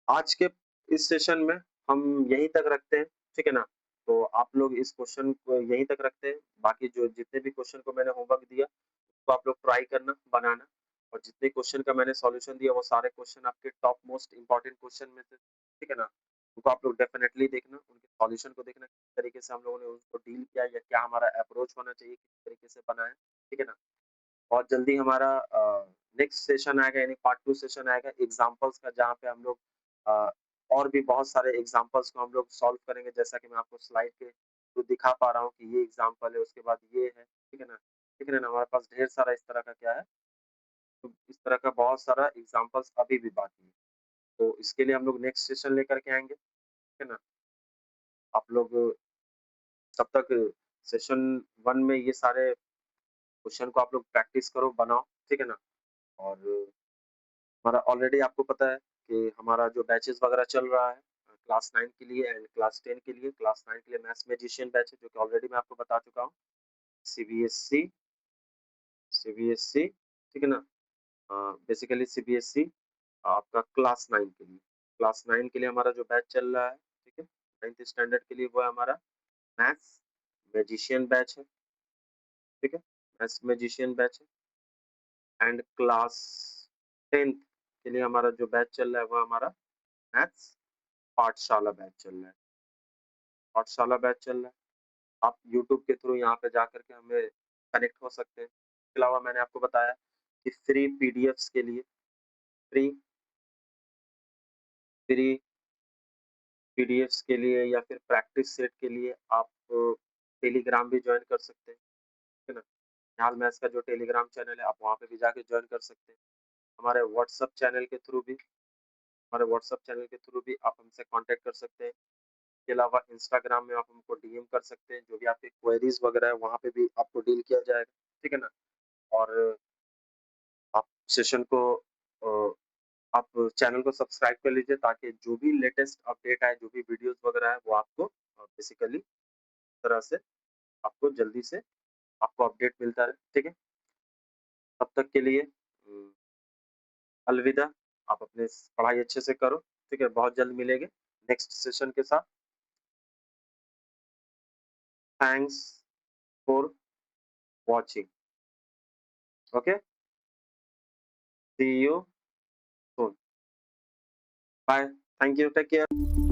Speaker 1: आज के इस सेशन में हम यहीं तक रखते हैं, ठीक है ना। तो आप लोग इस क्वेश्चन को यहीं तक रखते हैं, बाकी जो जितने भी क्वेश्चन को मैंने होमवर्क दिया उसको आप लोग ट्राई करना बनाना, और जितने क्वेश्चन का मैंने सॉल्यूशन दिया वो सारे क्वेश्चन आपके टॉप मोस्ट इंपॉर्टेंट क्वेश्चन में से, ठीक है ना। उनको आप लोग डेफिनेटली देखना, उनके सॉल्यूशन को देखना, किस तरीके से हम लोगों ने उसको डील किया, या क्या हमारा अप्रोच होना चाहिए, किस तरीके से बनाया, ठीक है ना। बहुत जल्दी हमारा नेक्स्ट सेशन आएगा, यानी पार्ट 2 सेशन आएगा एग्जांपल्स का, जहाँ पे हम लोग अ, और भी बहुत सारे एग्जांपल्स को हम लोग सॉल्व करेंगे, जैसा कि मैं आपको स्लाइड के थ्रू दिखा पा रहा हूँ कि ये एग्जांपल है, उसके बाद ये है, ठीक है ना। ठीक है ना, हमारे पास ढेर सारा इस तरह का क्या है, तो इस तरह का बहुत सारा एग्जांपल्स अभी भी बाकी है। तो इसके लिए हम लोग नेक्स्ट सेशन लेकर के आएँगे, ठीक है ना। आप लोग तब तक सेशन 1 में ये सारे क्वेश्चन को आप लोग प्रैक्टिस करो, बनाओ, ठीक है ना। और हमारा ऑलरेडी आपको पता है कि हमारा जो बैचेस वगैरह चल रहा है क्लास 9 के लिए एंड क्लास 10 के लिए। क्लास 9 के लिए मैथ्स मैजिशियन बैच है, जो कि ऑलरेडी मैं आपको बता चुका हूँ। सीबीएसई सीबीएसई, ठीक है ना। बेसिकली सीबीएसई आपका क्लास 9 के लिए, क्लास 9 के लिए हमारा जो बैच चल रहा है, ठीक है, 9th स्टैंडर्ड के लिए, वो है हमारा मैथ्स मैजिशियन बैच है, ठीक है, मैथ्स मैजिशियन बैच है। एंड क्लास 10th के लिए हमारा जो बैच चल रहा है वो हमारा मैथ्स पाठशाला बैच चल रहा है, पाठशाला बैच चल रहा है। आप यूट्यूब के थ्रू यहाँ पे जाकर के हमें कनेक्ट हो सकते हैं। इसके अलावा मैंने आपको बताया कि फ्री पीडीएफ्स के लिए, फ्री फ्री पीडीएफ्स के लिए या फिर प्रैक्टिस सेट के लिए आप टेलीग्राम भी ज्वाइन कर सकते हैं, ठीक है ना। निहाल मैथ्स का जो टेलीग्राम चैनल है, आप वहाँ पे भी जाके ज्वाइन कर सकते हैं। हमारे व्हाट्सएप चैनल के थ्रू भी, हमारे व्हाट्सएप चैनल के थ्रू भी आप हमसे कॉन्टैक्ट कर सकते हैं। इसके अलावा इंस्टाग्राम में आप हमको डीएम कर सकते हैं, जो भी आपकी क्वेरीज वगैरह है वहाँ पे भी आपको डील किया जाएगा, ठीक है ना। और सेशन को आप चैनल को सब्सक्राइब कर लीजिए ताकि जो भी लेटेस्ट अपडेट आए, जो भी वीडियोस वगैरह है वो आपको बेसिकली तरह से आपको जल्दी से आपको अपडेट मिलता रहे, ठीक है? तब तक के लिए अलविदा। आप अपने पढ़ाई अच्छे से करो, ठीक है? बहुत जल्द मिलेंगे नेक्स्ट सेशन के साथ। Thanks for watching. Okay, see you soon. Bye, thank you, take care.